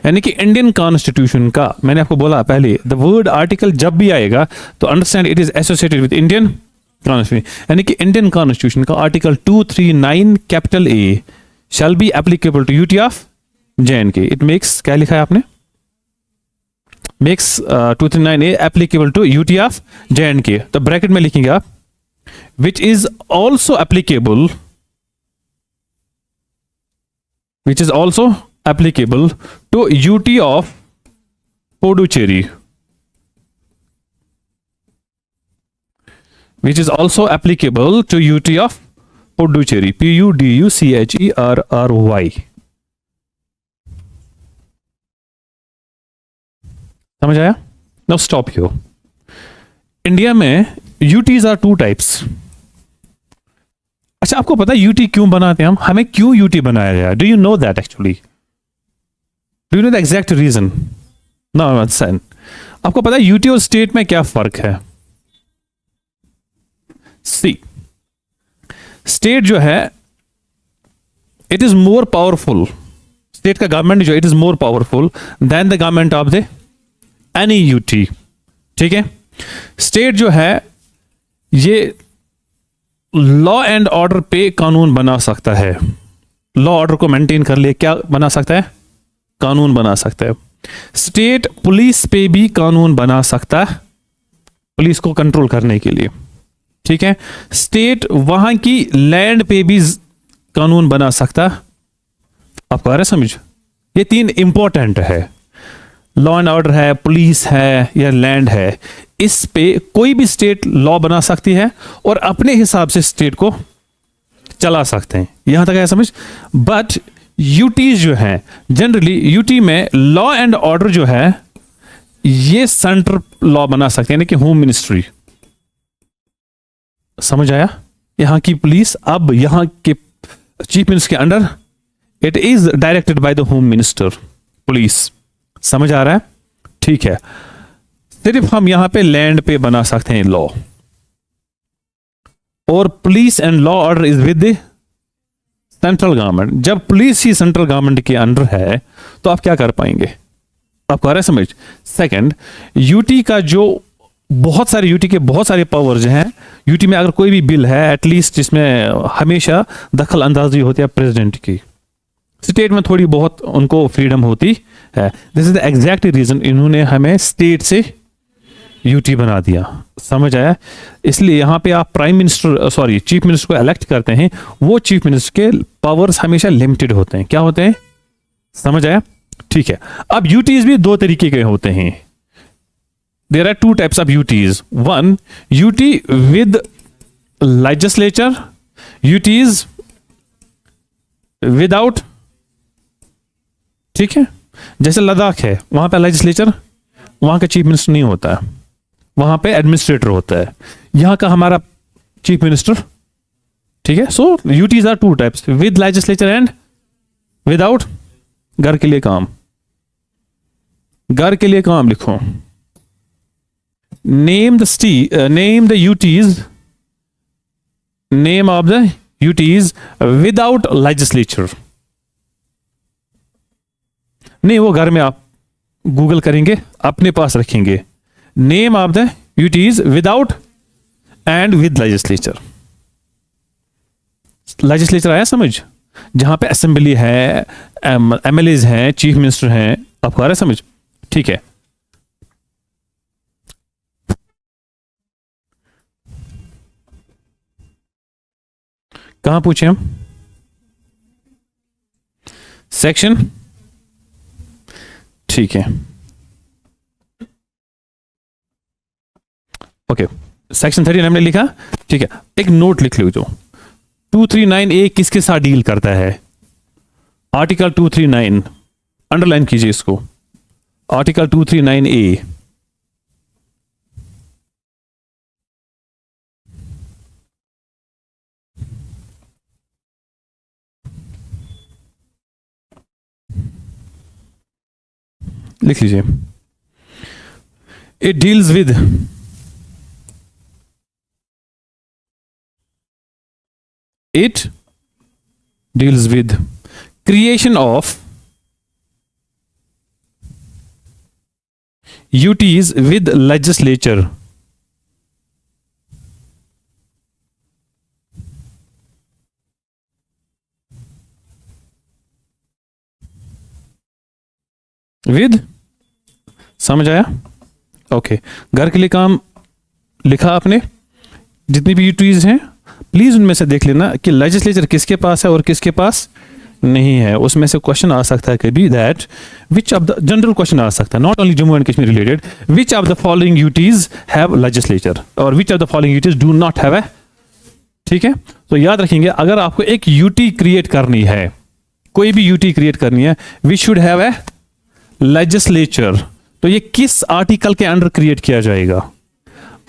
यानी कि Indian constitution का. मैंने आपको बोला पहले, द वर्ड आर्टिकल जब भी आएगा तो understand it is associated with Indian constitution. यानी कि इंडियन कॉन्स्टिट्यूशन का article 239 capital A shall be applicable to UT of J&K. It makes, क्या लिखा है आपने? Makes 239 A applicable to UT of J&K. तो ब्रैकेट में लिखेंगे आप, which is also applicable, which is also applicable to UT of Puducherry, which is also applicable to UT of Puducherry. Puducherry. समझ आया? Now stop here. इंडिया में UTs are two types. अच्छा, आपको पता है यूटी क्यों बनाते हैं हम? हमें क्यों यूटी बनाया गया? Do you know that actually? Do you know the exact reason? No son, आपको पता है यूटी और स्टेट में क्या फर्क है? सी, स्टेट जो है it is more powerful, state का गवर्नमेंट जो it is more powerful than the government of the any UT. ठीक है, स्टेट जो है ये लॉ एंड ऑर्डर पे कानून बना सकता है, लॉ ऑर्डर को मेंटेन कर लिए क्या बना सकता है? कानून बना सकता है। स्टेट पुलिस पे भी कानून बना सकता है, पुलिस को कंट्रोल करने के लिए। ठीक है, स्टेट वहां की लैंड पे भी कानून बना सकता है। आपको आ रहा है समझ? ये तीन इंपॉर्टेंट है, लॉ एंड ऑर्डर है, पुलिस है या लैंड है। इस पे कोई भी स्टेट लॉ बना सकती है और अपने हिसाब से स्टेट को चला सकते हैं। यहां तक है समझ? बट यूटीज जो है जनरली यूटी में लॉ एंड ऑर्डर जो है ये सेंट्रल लॉ बना सकते हैं, यानी कि होम मिनिस्ट्री। समझ आया? यहां की पुलिस अब यहां के चीफ मिनिस्टर के under, it is directed by the home minister, police. समझ आ रहा है? ठीक है, सिर्फ हम यहां पे लैंड पे बना सकते हैं लॉ, और police and law order is with the central government. जब पुलिस ही सेंट्रल गवर्नमेंट के अंडर है तो आप क्या कर पाएंगे? आपको आ रहा है समझ? सेकंड, यूटी का जो बहुत सारे यूटी के बहुत सारे पावर्स हैं, यूटी में अगर कोई भी बिल है एटलीस्ट जिसमें हमेशा दखल अंदाजी होती है प्रेसिडेंट की, स्टेट में थोड़ी बहुत उनको फ्रीडम होती है। This is the exact reason इन्होंने हमें स्टेट से यूटी बना दिया। समझ आया? इसलिए यहां पे आप prime minister sorry chief minister को इलेक्ट करते हैं, वो चीफ मिनिस्टर के पावर्स हमेशा लिमिटेड होते हैं। क्या होते हैं? समझ आया? ठीक है, अब यूटीज भी दो तरीके के होते हैं। There are two types of UTs. One, UT with legislature, UTs without. ठीक है, जैसे लद्दाख है, वहां पे लेजिस्लेचर, वहां का चीफ मिनिस्टर नहीं होता है, वहां पे एडमिनिस्ट्रेटर होता है। यहां का हमारा चीफ मिनिस्टर। ठीक है, so UTs are two types, with legislature and without. घर के लिए काम, घर के लिए काम लिखो। Name the UTs, name of the UTs without legislature. नहीं, वो घर में आप गूगल करेंगे, अपने पास रखेंगे। Name of the UTs without and with legislature. Legislature आया समझ? जहां पे असेंबली है, एमएलएज हैं, चीफ मिनिस्टर हैं। आपको आ रहा है समझ? ठीक है, कहां पूछे हम? सेक्शन। ठीक है, ओके, सेक्शन 13 हमने लिखा। ठीक है, एक नोट लिख लो। जो 239A किसके साथ डील करता है? आर्टिकल 239, अंडरलाइन कीजिए इसको। आर्टिकल 239A लिख लीजिए। It deals with creation of UTs with legislature. With, समझ आया? ओके, घर के लिए काम लिखा आपने। जितनी भी यूटीज हैं प्लीज उनमें से देख लेना कि लेजिस्लेचर किसके पास है और किसके पास नहीं है। उसमें से क्वेश्चन आ सकता है कभी that which of the, general question आ सकता है, not only Jammu and Kashmir related, which of the following UTs have legislature और which of the following UTs do not have a. ठीक है, तो याद रखेंगे अगर आपको एक यूटी क्रिएट करनी है, कोई भी यूटी क्रिएट करनी है, we should have a legislature. तो ये किस आर्टिकल के अंडर क्रिएट किया जाएगा?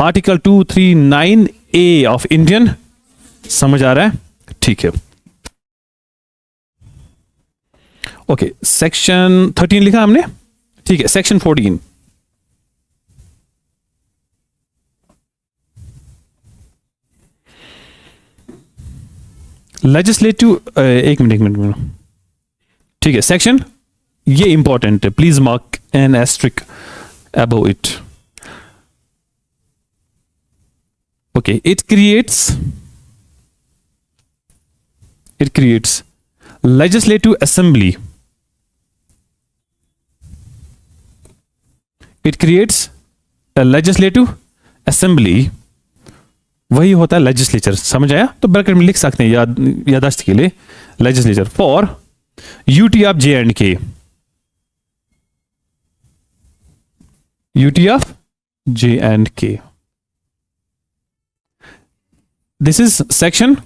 आर्टिकल 239A ऑफ इंडियन, समझ आ रहा है? ठीक है, ओके। सेक्शन 13 लिखा हमने, ठीक है। सेक्शन 14, लेजिस्लेटिव, एक मिनट, ठीक है। सेक्शन, ये इंपॉर्टेंट है, please mark an asterisk above it. Okay, it creates legislative assembly, it creates a legislative assembly, वही होता है लेजिस्लेचर, समझ आया? तो ब्रैकेट में लिख सकते हैं याददाश्त के लिए, legislature for UT of J and के, यूटी ऑफ जे एंड के। This is section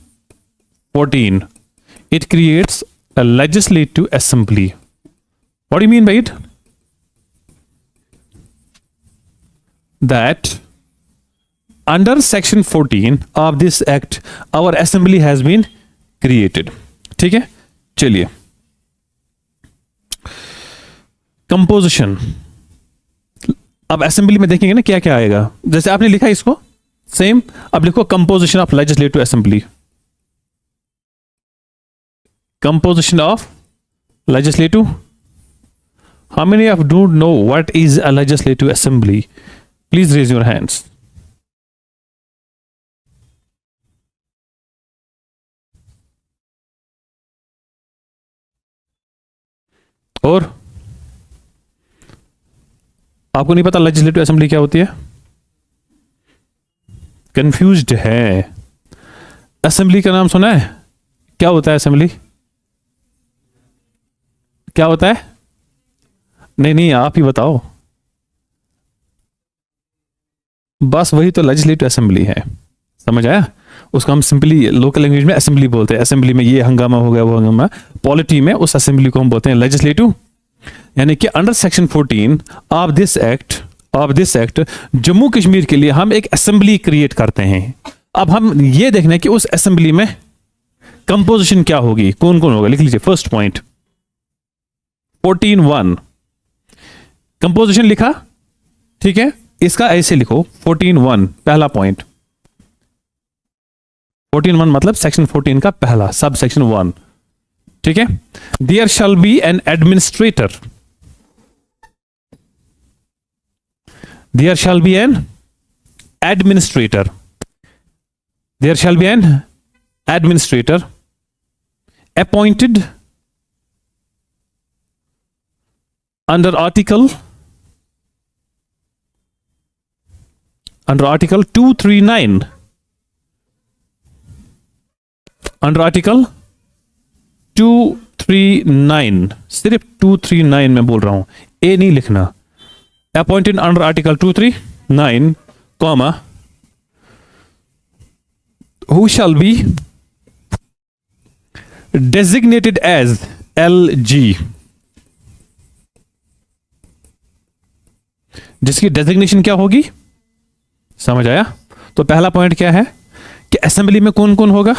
14. It creates a legislative assembly. What do you mean by it? That under section 14 of this act, our assembly has been created. ठीक है, चलिए। Composition, अब assembly में देखेंगे ना क्या क्या आएगा। जैसे आपने लिखा इसको सेम, अब लिखो composition of legislative assembly. Composition of legislative. How many of you don't know what is a legislative assembly? Please raise your hands. और आपको नहीं पता लेजिस्लेटिव असेंबली क्या होती है? कंफ्यूज्ड है? असेंबली का नाम सुना है? क्या होता है असेंबली? क्या होता है? नहीं, आप ही बताओ। बस वही तो लेजिस्लेटिव असेंबली है, समझ आया? उसको हम सिंपली लोकल लैंग्वेज में असेंबली बोलते हैं। असेंबली में ये हंगामा हो गया, वो हंगामा। पॉलिटी में उस असेंबली को हम बोलते हैं लेजिस्लेटिव। यानी कि under section 14 of this act Jammu Kashmir के लिए हम एक असेंबली क्रिएट करते हैं। अब हम ये देखना है कि उस असेंबली में कंपोजिशन क्या होगी, कौन कौन होगा। लिख लीजिए फर्स्ट पॉइंट 14(1) कंपोजिशन लिखा, ठीक है। इसका ऐसे लिखो 14(1) पहला पॉइंट। 14(1) मतलब सेक्शन 14 का पहला सब सेक्शन 1, ठीक है। There shall be an administrator, there shall be an administrator, there shall be an administrator appointed under article 239, under article 239, सिर्फ 239 में बोल रहा हूं, ए नहीं लिखना। appointed under article 239, comma, who shall be designated as LG, जिसकी डेजिग्नेशन क्या होगी, समझ आया? तो पहला पॉइंट क्या है कि असेंबली में कौन कौन होगा।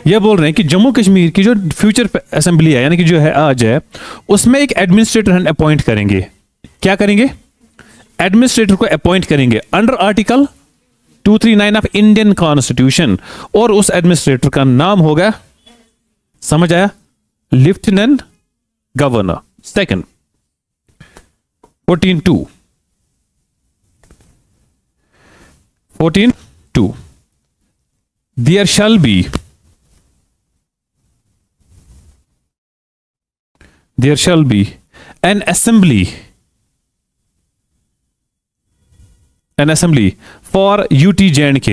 ये बोल रहे हैं कि जम्मू कश्मीर की जो फ्यूचर असेंबली है, यानी कि जो है आज है, उसमें एक एडमिनिस्ट्रेटर हम अपॉइंट करेंगे। क्या करेंगे? एडमिनिस्ट्रेटर को अपॉइंट करेंगे under article 239 of Indian constitution, और उस एडमिनिस्ट्रेटर का नाम होगा, समझ आया, lieutenant governor. Second 14(2) there shall be an assembly for UT J&K,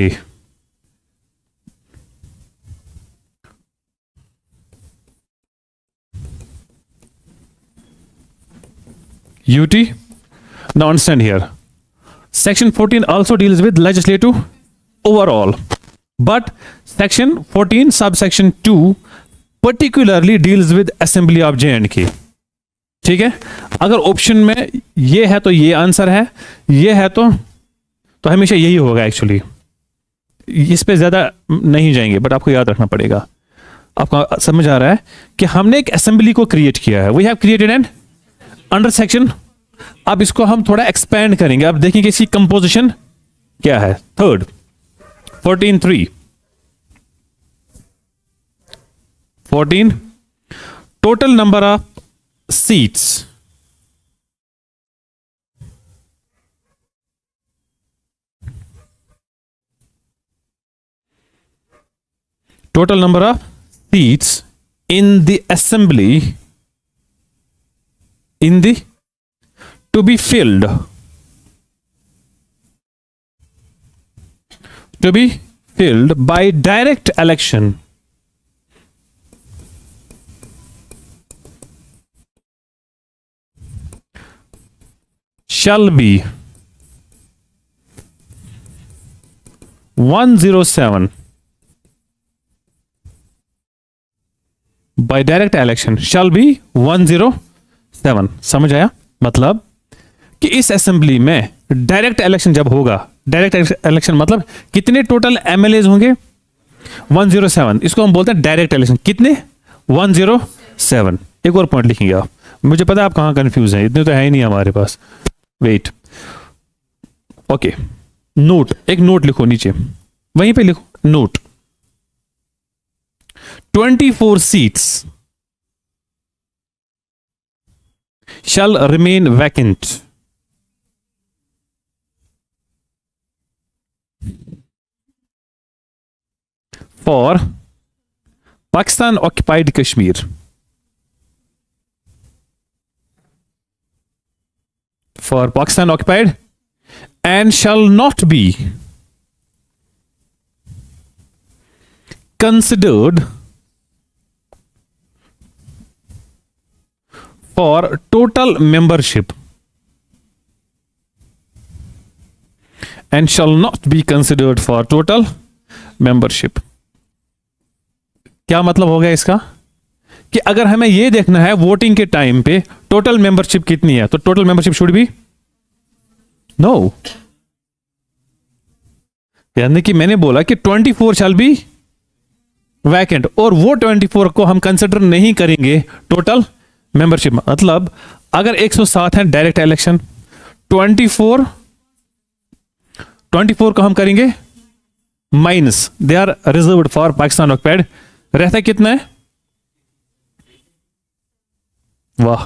UT. Now understand here, section 14 also deals with legislative overall, but section 14 subsection 2 particularly deals with assembly of J&K, ठीक है। अगर option में ये है तो ये answer है, ये है तो तो हमेशा यही होगा एक्चुअली। इस पे ज़्यादा नहीं जाएंगे, बट आपको याद रखना पड़ेगा। आपको समझ आ रहा है कि हमने एक असेंबली को क्रिएट किया है, we have created an under section. अब इसको हम थोड़ा एक्सपैंड करेंगे, अब देखेंगे इसकी कंपोजिशन क्या है। Third 14(3) 14 total number of seats total number of seats in the assembly to be filled by direct election shall be 107 by direct election shall be 107। समझ आया? मतलब कि इस असेंबली में डायरेक्ट इलेक्शन जब होगा, डायरेक्ट इलेक्शन मतलब कितने टोटल एमएलएज होंगे? 107। इसको हम बोलते हैं डायरेक्ट इलेक्शन। कितने? 107। एक और पॉइंट लिखेंगे आप, मुझे पता है आप कहां कंफ्यूज हैं, इतने तो है ही नहीं हमारे पास। वेट, ओके, नोट, एक नोट लिखो नीचे, वहीं पे लिखो note. 24 seats shall remain vacant for Pakistan occupied Kashmir, for Pakistan occupied, and shall not be considered for total membership, and shall not be considered for total membership। क्या मतलब हो गया इसका? कि अगर हमें यह देखना है वोटिंग के टाइम पे टोटल मेंबरशिप कितनी है, तो total membership should be no, यानी कि मैंने बोला कि 24 शैल बी वैकेंट, और वो 24 को हम कंसिडर नहीं करेंगे टोटल मेंबरशिप। मतलब अगर 107 है डायरेक्ट इलेक्शन, 24 को हम करेंगे minus, they are reserved for Pakistan occupied, रहता कितना है? वाह,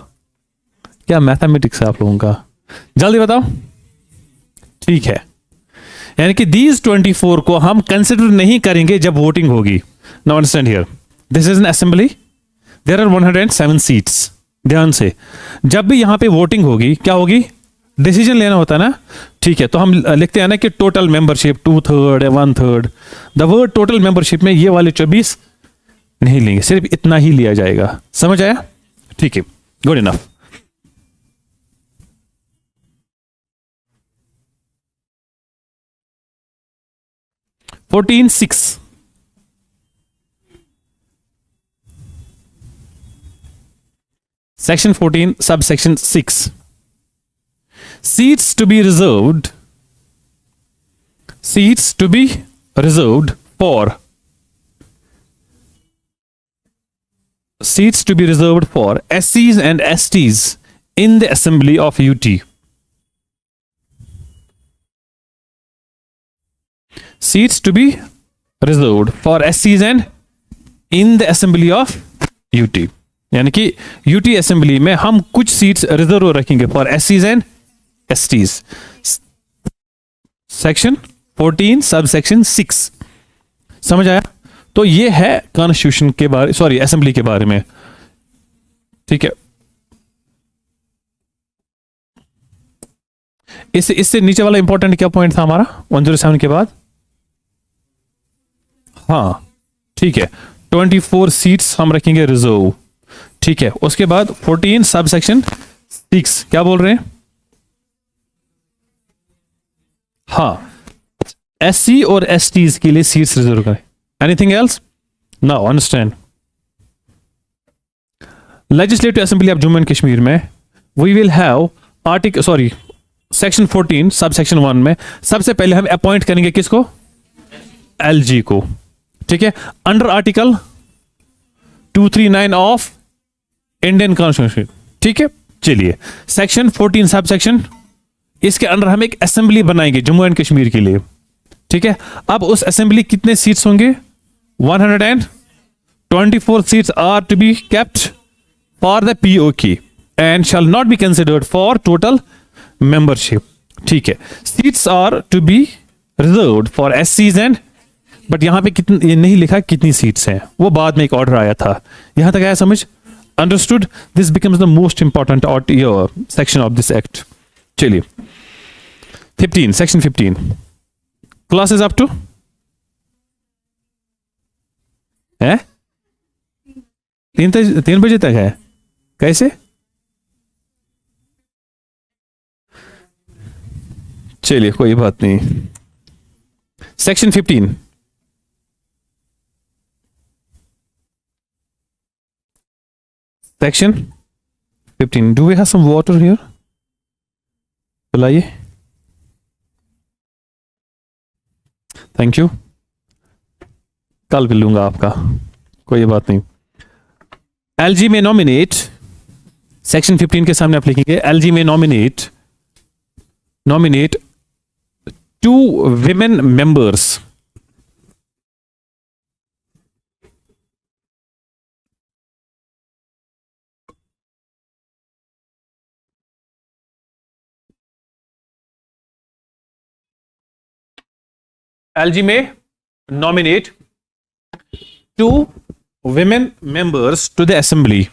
क्या मैथमेटिक्स है आप लोगों का, जल्दी बताओ। ठीक है, यानी कि दीज 24 को हम कंसिडर नहीं करेंगे जब वोटिंग होगी। Now understand here, this is an assembly, there are 107 seats. ध्यान से, जब भी यहां पे वोटिंग होगी, क्या होगी? डिसीजन लेना होता है ना। ठीक है, तो हम लिखते हैं ना कि टोटल मेंबरशिप 2/3 या 1/3। द वर्ड टोटल मेंबरशिप में ये वाले 24 नहीं लेंगे, सिर्फ इतना ही लिया जाएगा। समझ आया? ठीक है, good enough. Section 14, subsection 6. Seats to be reserved for SCs and STs in the assembly of UT. Seats to be reserved for SCs and in the assembly of UT। यानी कि यूटी असेंबली में हम कुछ seats reserve रखेंगे for एससीज and STs. Section 14 sub section 6। समझ आया? तो ये है कॉन्स्टिट्यूशन के बारे, सॉरी असेंबली के बारे में। ठीक है, इससे नीचे वाला इंपॉर्टेंट क्या पॉइंट था हमारा 107 के बाद? हाँ ठीक है, 24 सीट्स हम रखेंगे रिजर्व। ठीक है, उसके बाद 14 सब सेक्शन 6 क्या बोल रहे हैं? हाँ, एससी और एसटीज के लिए सीट्स रिजर्व करें। Anything else? Now understand, legislative assembly of Jammu and Kashmir में we will have section 14 sub section 1 में सबसे पहले हम अपॉइंट करेंगे किसको? एलजी को। ठीक है, under article 239 of Indian constitution. ठीक है, चलिए सेक्शन 14 सब सेक्शन, इसके अंडर हम एक असेंबली बनाएंगे जम्मू एंड कश्मीर के लिए। ठीक है, अब उस असेंबली कितने सीट्स होंगे? 124 seats are to be kept for the PoK and shall not be considered for total membership. ठीक है, seats are to be reserved for एससीज एंड, बट यहां पे कितनी, ये नहीं लिखा कितनी सीट्स हैं, वो बाद में एक ऑर्डर आया था। यहां तक आया समझ? Understood? This becomes the most important section of this act. चलिए 15, सेक्शन 15, क्लासेस अप टू है 3 बजे तक है। कैसे? चलिए कोई बात नहीं। Section 15, section 15, do we have some water here? पिलाइए, थैंक यू, कल भी लूंगा आपका, कोई बात नहीं। एलजी में नॉमिनेट, सेक्शन 15 के सामने आप लिखेंगे एलजी में नॉमिनेट 2 women members LG में nominate 2 women members to the assembly.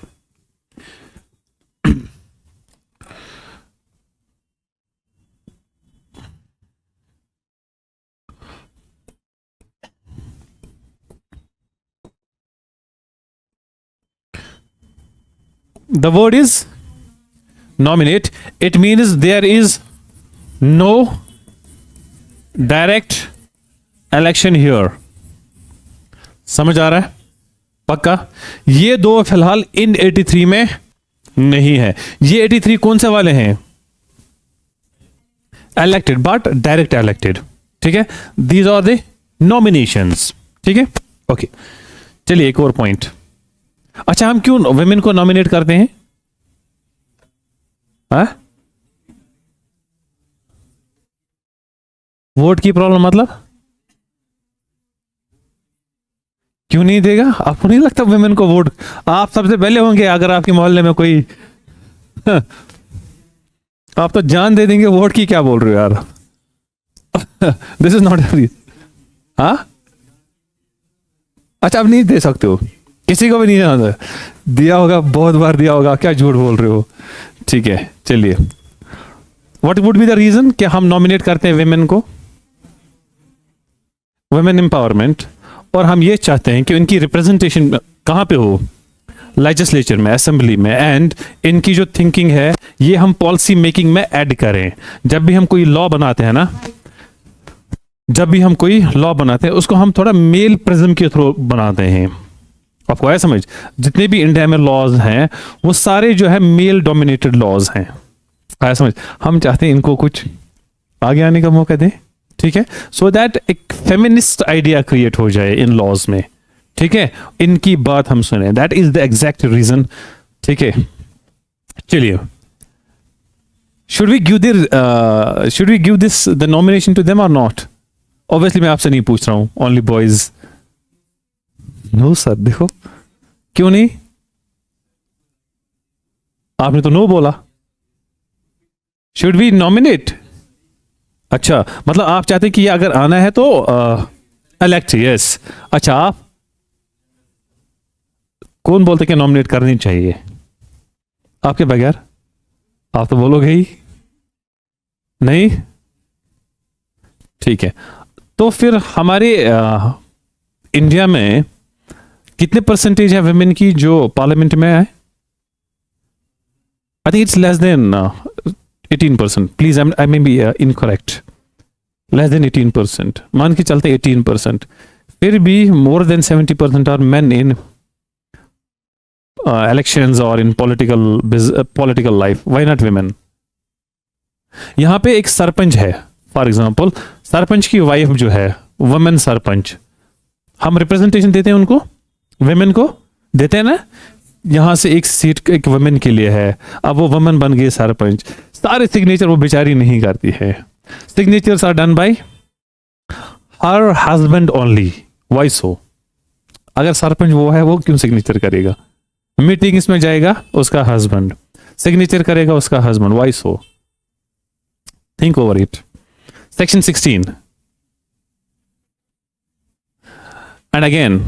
The word is nominate. It means there is no direct election here. समझ आ रहा है? पक्का? ये दो फिलहाल इन 83 में नहीं है। ये 83 कौन से वाले हैं? Elected but direct elected. ठीक है, दीज आर द नॉमिनेशंस। ठीक है, ओके। चलिए एक और पॉइंट। अच्छा, हम क्यों वुमेन को नॉमिनेट करते हैं? वोट की प्रॉब्लम मतलब? क्यों नहीं देगा? आपको नहीं लगता वुमेन को वोट? आप सबसे पहले होंगे अगर आपके मोहल्ले में कोई आप तो जान दे देंगे। वोट की क्या बोल रहे हो यार? This is not. हाँ, अच्छा, अब नहीं दे सकते हो? किसी को भी नहीं जानता? दिया होगा, बहुत बार दिया होगा, क्या झूठ बोल रहे हो? ठीक है, चलिए। What would be the reason कि हम नॉमिनेट करते हैं वुमेन को? Women empowerment. और हम ये चाहते हैं कि उनकी रिप्रेजेंटेशन कहां पे हो? लेजिस्लेचर में, असेंबली में, एंड इनकी जो थिंकिंग है ये हम पॉलिसी मेकिंग में ऐड करें। जब भी हम कोई लॉ बनाते हैं ना, जब भी हम कोई लॉ बनाते हैं उसको हम थोड़ा मेल प्रिज्म के थ्रू बनाते हैं। आपको आया समझ? जितने भी इंडिया में लॉज हैं वो सारे जो है मेल डोमिनेटेड लॉज हैं। आया समझ? हम चाहते हैं इनको कुछ आगे आने का मौका दें। ठीक है, सो दैट एक फेमिनिस्ट आइडिया क्रिएट हो जाए इन लॉज में। ठीक है, इनकी बात हम सुने, that is the exact reason. ठीक है, चलिए। Should we give this the nomination to them और नॉट? ऑब्वियसली मैं आपसे नहीं पूछ रहा हूं, ओनली बॉयज। नो सर, देखो क्यों नहीं? आपने तो नो बोला। Should we nominate? अच्छा, मतलब आप चाहते हैं कि ये अगर आना है तो इलेक्ट? यस। अच्छा, आप कौन बोलते कि नॉमिनेट करनी चाहिए आपके बगैर? आप तो बोलोगे ही नहीं। ठीक है, तो फिर हमारे इंडिया में कितने परसेंटेज है वुमेन की जो पार्लियामेंट में है? I think it's less than 18%। Please I may be incorrect. Less than 18%, मान के चलते 18%। फिर भी more than 70% are men in elections or in political life. Why not women? यहां पे एक सरपंच है, फॉर एग्जांपल सरपंच की वाइफ जो है, वुमेन सरपंच, हम रिप्रेजेंटेशन देते हैं उनको, वुमेन को देते हैं ना, यहां से एक सीट एक वुमेन के लिए है, अब वो वुमेन बन गई सरपंच, सारे सिग्नेचर वो बेचारी नहीं करती है, signatures are done by her husband only. Why so? अगर सरपंच वो है, वो क्यों सिग्नेचर करेगा? मीटिंग इसमें जाएगा उसका हस्बैंड, सिग्नेचर करेगा उसका husband, why so? Think over it. Section 16 and again,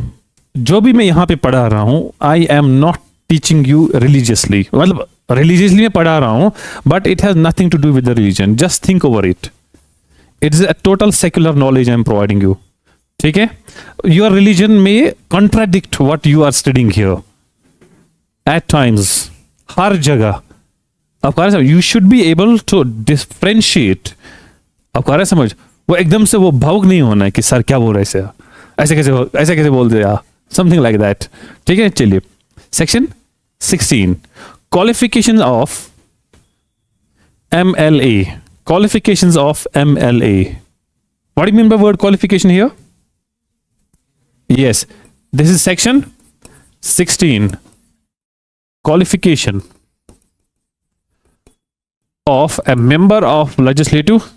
जो भी मैं यहां पे पढ़ा रहा हूं, I am not teaching you religiously, मतलब रिलीजियसली मैं पढ़ा रहा हूं, but it has nothing to do with the religion, just think over it. It is a total secular knowledge I am providing you, ठीक है? योर रिलीजन में contradict what you are studying here at times, हर जगह। आपको आ रहा है? You should be able to differentiate. आपको आ रहा है समझ? वो एकदम से वो भावुक नहीं होना है कि सर क्या बोल रहे हैं, ऐसे कैसे बोल दिया, समथिंग लाइक दैट, ठीक है? चलिए, section 16 qualification of MLA, qualifications of MLA. What do you mean by word qualification here? Yes, this is section 16 qualification of a member of legislative.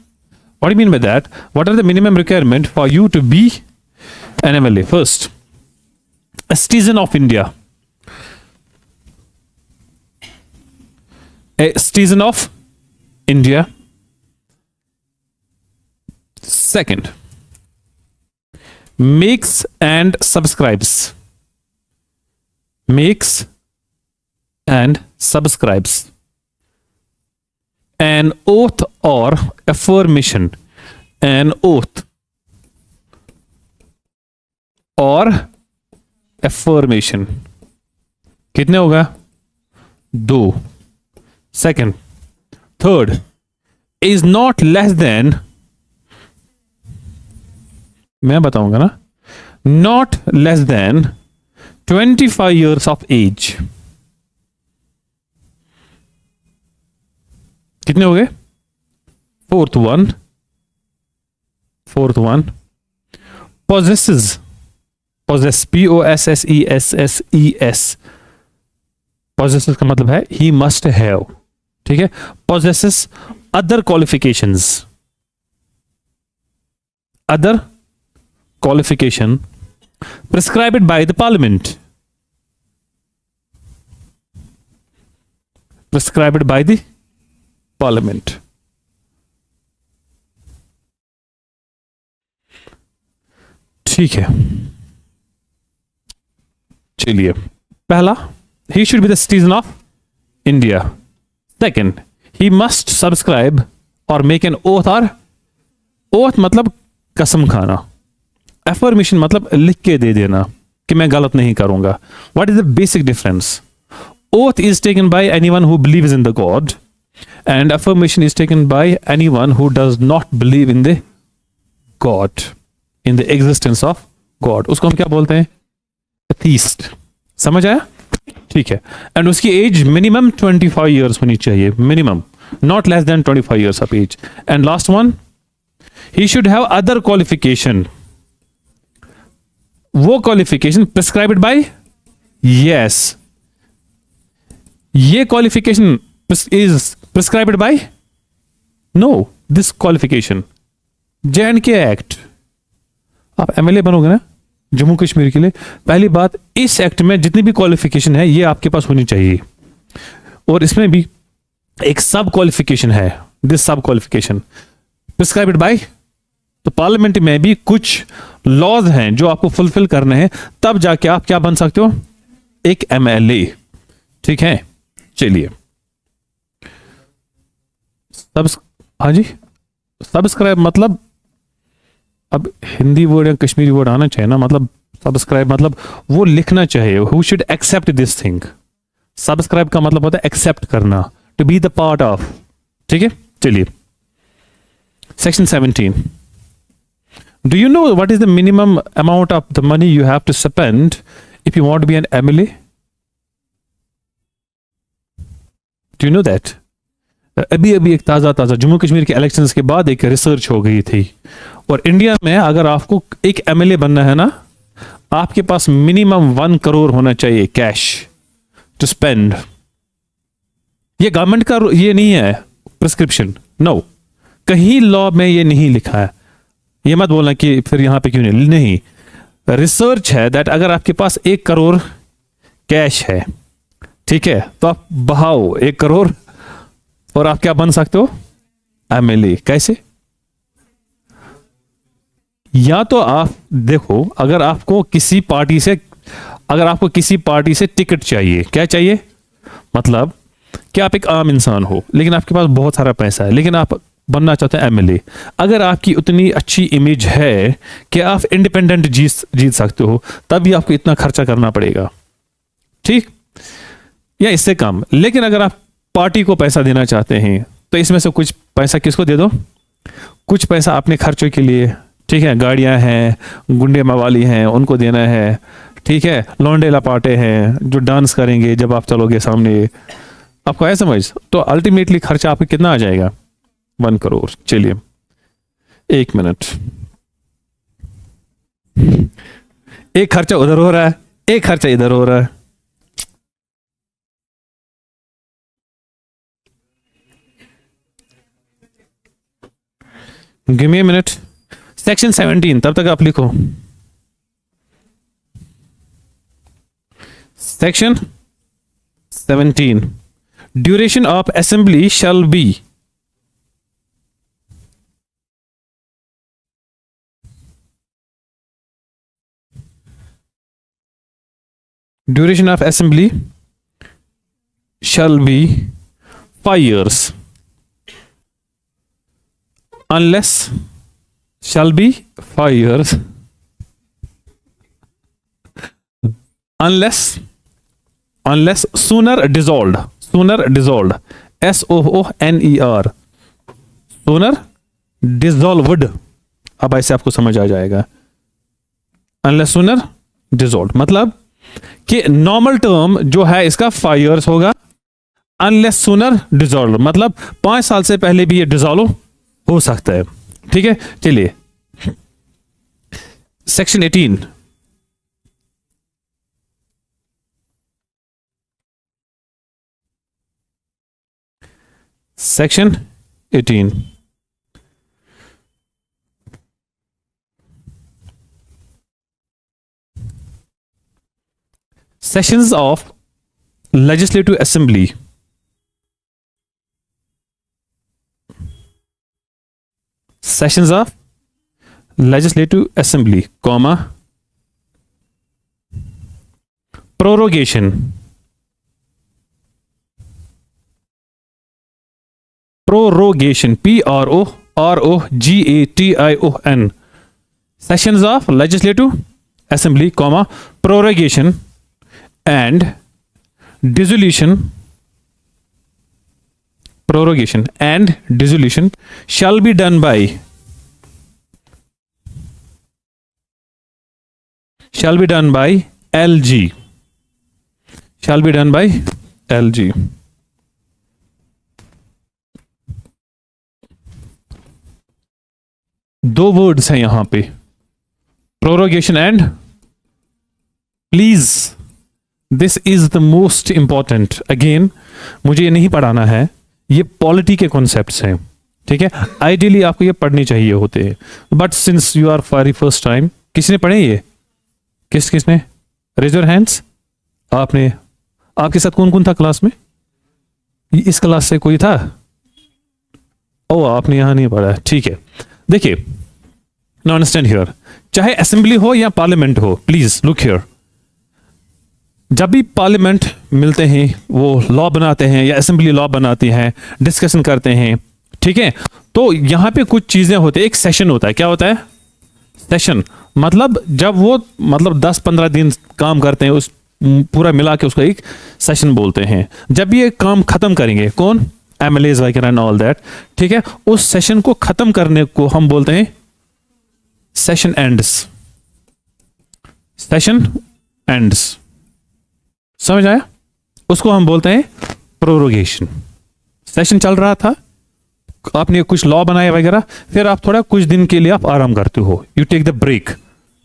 What do you mean by that? What are the minimum requirement for you to be an MLA? First, a citizen of India, a citizen of India. Second, makes and subscribes, makes and subscribes an oath or affirmation, an oath or affirmation. कितने होगा? 2. Second, third, is not less than, मैं बताऊंगा ना, not less than 25 years of age. कितने हो गए? Fourth one, possesses, possesses, possesses का मतलब है he must have, ठीक है? possesses other qualifications, other qualification prescribed by the parliament, prescribed by the parliament. ठीक है, चलिए, पहला, he should be the citizen of India. Second, he must subscribe or make an oath, or oath मतलब कसम खाना, affirmation मतलब लिख के दे देना कि मैं गलत नहीं करूंगा. What is the basic difference? Oath is taken by anyone who believes in the God, and affirmation is taken by anyone who does not believe in the God, in the existence of God. उसको हम क्या बोलते हैं? Atheist. समझ आया? ठीक है. And उसकी एज मिनिमम 25 years होनी चाहिए, minimum, not less than 25 years of age. And last one, he should have other qualification. वो qualification prescribed by, yes, ये qualification is prescribed by, no, this qualification, J&K Act. आप MLA बनोगे ना जम्मू कश्मीर के लिए, पहली बात, इस एक्ट में जितनी भी क्वालिफिकेशन है ये आपके पास होनी चाहिए. और इसमें भी एक सब क्वालिफिकेशन है, दिस सब क्वालिफिकेशन प्रिस्क्राइब्ड बाय, तो पार्लियामेंट में भी कुछ लॉज हैं जो आपको फुलफिल करने हैं, तब जाके आप क्या बन सकते हो? एक एमएलए. ठीक है, चलिए, हाँ जी, सब्सक्राइब मतलब, अब हिंदी वर्ड या कश्मीरी वर्ड आना चाहिए ना, मतलब सब्सक्राइब मतलब वो लिखना चाहिए, who should accept this thing. Subscribe का मतलब होता है एक्सेप्ट करना, to be the part of. ठीक है, चलिए, section 17. Do you know what is the minimum amount of the money you have to spend if you want to be an MLA? Do you know that? अभी अभी एक ताज़ा जम्मू कश्मीर के elections के बाद एक रिसर्च हो गई थी, और इंडिया में अगर आपको एक एमएलए बनना है ना, आपके पास मिनिमम 1 करोड़ होना चाहिए कैश टू स्पेंड। ये गवर्नमेंट का ये नहीं है प्रिस्क्रिप्शन, नो, कहीं लॉ में ये नहीं लिखा है। ये मत बोलना कि फिर यहां पे क्यों नहीं, रिसर्च है दैट अगर आपके पास 1 करोड़ कैश है, ठीक है, तो आप बहाओ 1 करोड़ और आप क्या बन सकते हो, एमएलए। कैसे? या तो आप देखो, अगर आपको किसी पार्टी से टिकट चाहिए, क्या चाहिए, मतलब कि आप एक आम इंसान हो लेकिन आपके पास बहुत सारा पैसा है, लेकिन आप बनना चाहते हैं एमएलए। अगर आपकी उतनी अच्छी इमेज है कि आप इंडिपेंडेंट जीत सकते हो, तब भी आपको इतना खर्चा करना पड़ेगा, ठीक, या इससे कम। लेकिन अगर आप पार्टी को पैसा देना चाहते हैं तो इसमें से कुछ पैसा किसको दे दो, कुछ पैसा अपने खर्चों के लिए, ठीक है, गाड़ियां हैं, गुंडे मवाली हैं, उनको देना है, ठीक है, लौंडे लपाटे हैं जो डांस करेंगे जब आप चलोगे सामने, आपको है समझ। तो अल्टीमेटली खर्चा आपको कितना आ जाएगा, 1 करोड़। चलिए 1 मिनट, एक खर्चा उधर हो रहा है, एक खर्चा इधर हो रहा है। Give me a minute. Section 17, तब तक आप लिखो। Section 17, duration of assembly shall be duration of assembly shall be 5 years unless shall be 5 years unless sooner dissolved SOONER, sooner dissolved। अब ऐसे आपको समझ आ जाएगा, unless sooner dissolved मतलब कि नॉर्मल टर्म जो है इसका 5 years होगा, अनलेस सूनर डिजॉल्व मतलब 5 साल से पहले भी ये डिजॉल्व हो सकता है, ठीक है। चलिए section 18, section 18, sessions of legislative assembly, sessions of legislative assembly, comma, prorogation, PROROGATION, sessions of legislative assembly, comma, prorogation and dissolution shall be done by LG, दो वर्ड्स हैं यहां पे, prorogation and, please this is the most important. Again मुझे ये नहीं पढ़ाना है, ये पॉलिटी के कॉन्सेप्ट्स हैं, ठीक है, आइडियली आपको ये पढ़ने चाहिए होते हैं, but since you are for the first time, किसने पढ़े ये, किसने, रेज योर हैंड्स। आपने, आपके साथ कौन कौन था क्लास में, इस क्लास से कोई था, ओ आपने यहां नहीं पढ़ा, ठीक है। देखिए नाउ अंडरस्टैंड हियर, चाहे असेंबली हो या पार्लियामेंट हो, प्लीज लुक हियर, जब भी पार्लियामेंट मिलते हैं वो लॉ बनाते हैं या असेंबली लॉ बनाती है, डिस्कशन करते हैं, ठीक है, तो यहां पे कुछ चीजें होती है, एक सेशन होता है, क्या होता है, सेशन, मतलब जब वो मतलब 10-15 दिन काम करते हैं, उस पूरा मिला के उसको एक सेशन बोलते हैं। जब ये काम खत्म करेंगे, कौन, एमएलएज वगैरह एंड ऑल दैट, ठीक है, उस सेशन को खत्म करने को हम बोलते हैं सेशन एंड्स, समझ आया, उसको हम बोलते हैं प्रोरोगेशन, सेशन चल रहा था, आपने कुछ लॉ बनाया वगैरह, फिर आप थोड़ा कुछ दिन के लिए आप आराम करते हो, यू टेक द ब्रेक,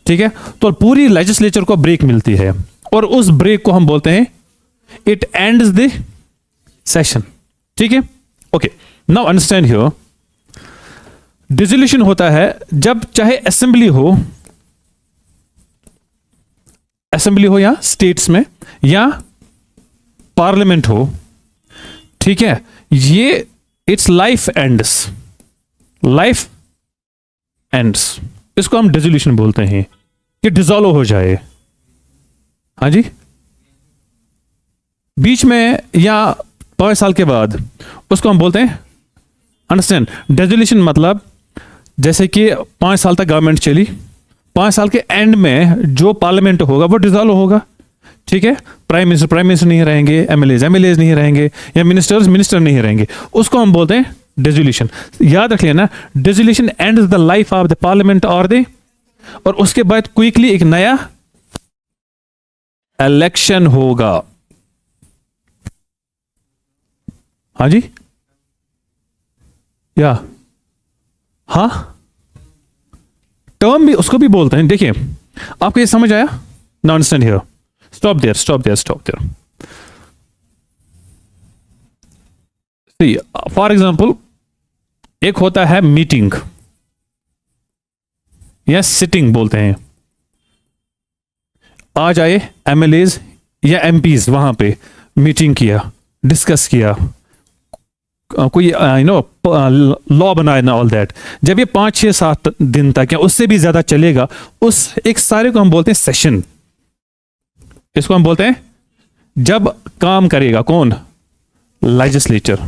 ठीक है। तो पूरी लेजिस्लेचर को ब्रेक मिलती है और उस ब्रेक को हम बोलते हैं इट एंड्स द सेशन, ठीक है। Okay, now understand here, dissolution होता है जब चाहे असेंबली हो या स्टेट्स में या पार्लियामेंट हो, ठीक है, ये इट्स लाइफ एंड्स, इसको हम डिसोल्यूशन बोलते हैं, कि डिसॉल्व हो जाए। हाँ जी, बीच में या 5 साल के बाद उसको हम बोलते हैं, अंडरस्टैंड, डिसोल्यूशन मतलब जैसे कि 5 साल तक गवर्नमेंट चली, 5 साल के एंड में जो पार्लियामेंट होगा वो डिसॉल्व होगा, ठीक है। प्राइम मिनिस्टर नहीं रहेंगे, एमएलएज नहीं रहेंगे, या मिनिस्टर नहीं रहेंगे, उसको हम बोलते हैं डिसोल्यूशन। याद रख लेना, dissolution ends the life of the parliament और उसके बाद क्विकली एक नया इलेक्शन होगा। हाँ जी, या हाँ, टर्म भी उसको भी बोलते हैं। देखिए, आपको ये समझ आया? Now understand here, stop there. See, for example, एक होता है मीटिंग या सिटिंग बोलते हैं। आज आए एमएलएज या एमपीज, वहां पे मीटिंग किया, डिस्कस किया, कोई लॉ बनाया ना, ऑल दैट। जब ये 5, 6, 7 दिन तक या उससे भी ज्यादा चलेगा, उस एक सारे को हम बोलते हैं सेशन। इसको हम बोलते हैं जब काम करेगा कौन? लेजिस्लेचर,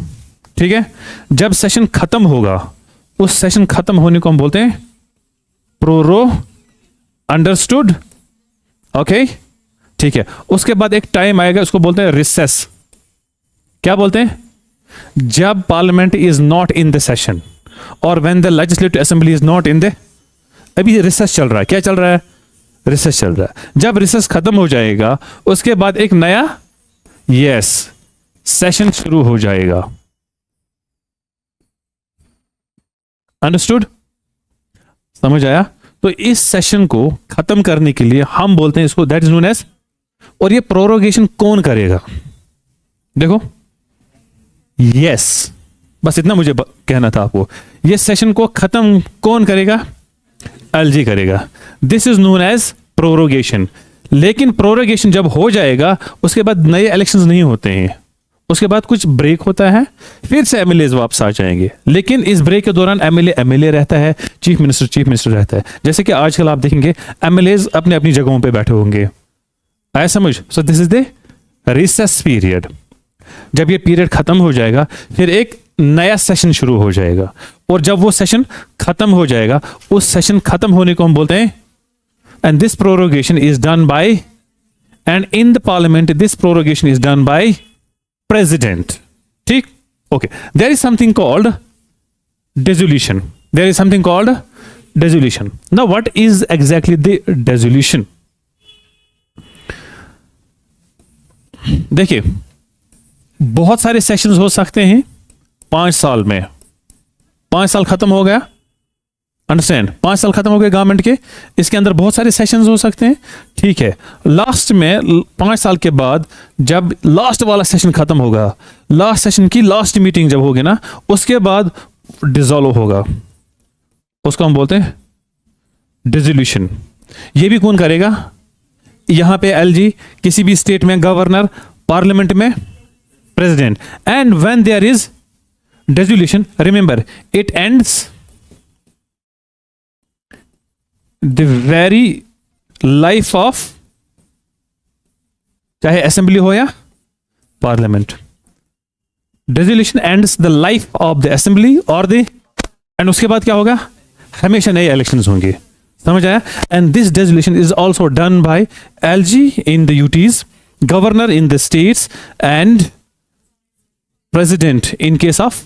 ठीक है। जब सेशन खत्म होगा, उस सेशन खत्म होने को हम बोलते हैं प्रोरो, अंडरस्टूड, ओके, ठीक है। उसके बाद एक टाइम आएगा, उसको बोलते हैं रिसेस। क्या बोलते हैं? जब parliament is not in the session और when the legislative assembly is not in the, अभी रिसेस चल रहा है। क्या चल रहा है? रिसेस चल रहा है। जब रिसेस खत्म हो जाएगा, उसके बाद एक नया सेशन शुरू हो जाएगा। अंडरस्टूड? समझ आया? तो इस सेशन को खत्म करने के लिए हम बोलते हैं इसको, दैट इज नोन एज, और ये प्रोरोगेशन कौन करेगा? देखो, बस इतना मुझे कहना था आपको। ये सेशन को खत्म कौन करेगा? एलजी करेगा। This is known as prorogation. लेकिन प्रोरोगेशन जब हो जाएगा, उसके बाद नए इलेक्शंस नहीं होते हैं, उसके बाद कुछ ब्रेक होता है, फिर से एमएलए वापस आ जाएंगे। लेकिन इस ब्रेक के दौरान एमएलए रहता है, चीफ मिनिस्टर रहता है। जैसे कि आजकल आप देखेंगे एमएलए अपने अपनी जगहों पे बैठे होंगे। आया समझ? So this is the recess period. जब ये पीरियड खत्म हो जाएगा, फिर एक नया सेशन शुरू हो जाएगा, और जब वो सेशन खत्म हो जाएगा, उस सेशन खत्म होने को हम बोलते हैं, and this prorogation is done by, and in the parliament this prorogation is done by president, ठीक? Okay, there is something called dissolution. Now what is exactly the dissolution? देखिए, बहुत सारे सेशंस हो सकते हैं 5 साल में। 5 साल खत्म हो गया, अंडरस्टैंड, 5 साल खत्म हो गए गवर्नमेंट के, इसके अंदर बहुत सारे सेशंस हो सकते हैं, ठीक है। लास्ट में 5 साल के बाद जब लास्ट वाला सेशन खत्म होगा, लास्ट सेशन की लास्ट मीटिंग जब होगी ना, उसके बाद डिसॉल्व होगा, उसको हम बोलते हैं डिसोल्यूशन। ये भी कौन करेगा? यहां पे एलजी, किसी भी स्टेट में गवर्नर, पार्लियामेंट में president, and when there is dissolution, remember it ends the very life of, चाहे असेंबली हो या parliament, dissolution ends the life of the assembly or the, and उसके बाद क्या होगा? हमेशा नए इलेक्शंस होंगे। समझ आया? and this dissolution is also done by LG in the UTs, governor in the states, and president in case of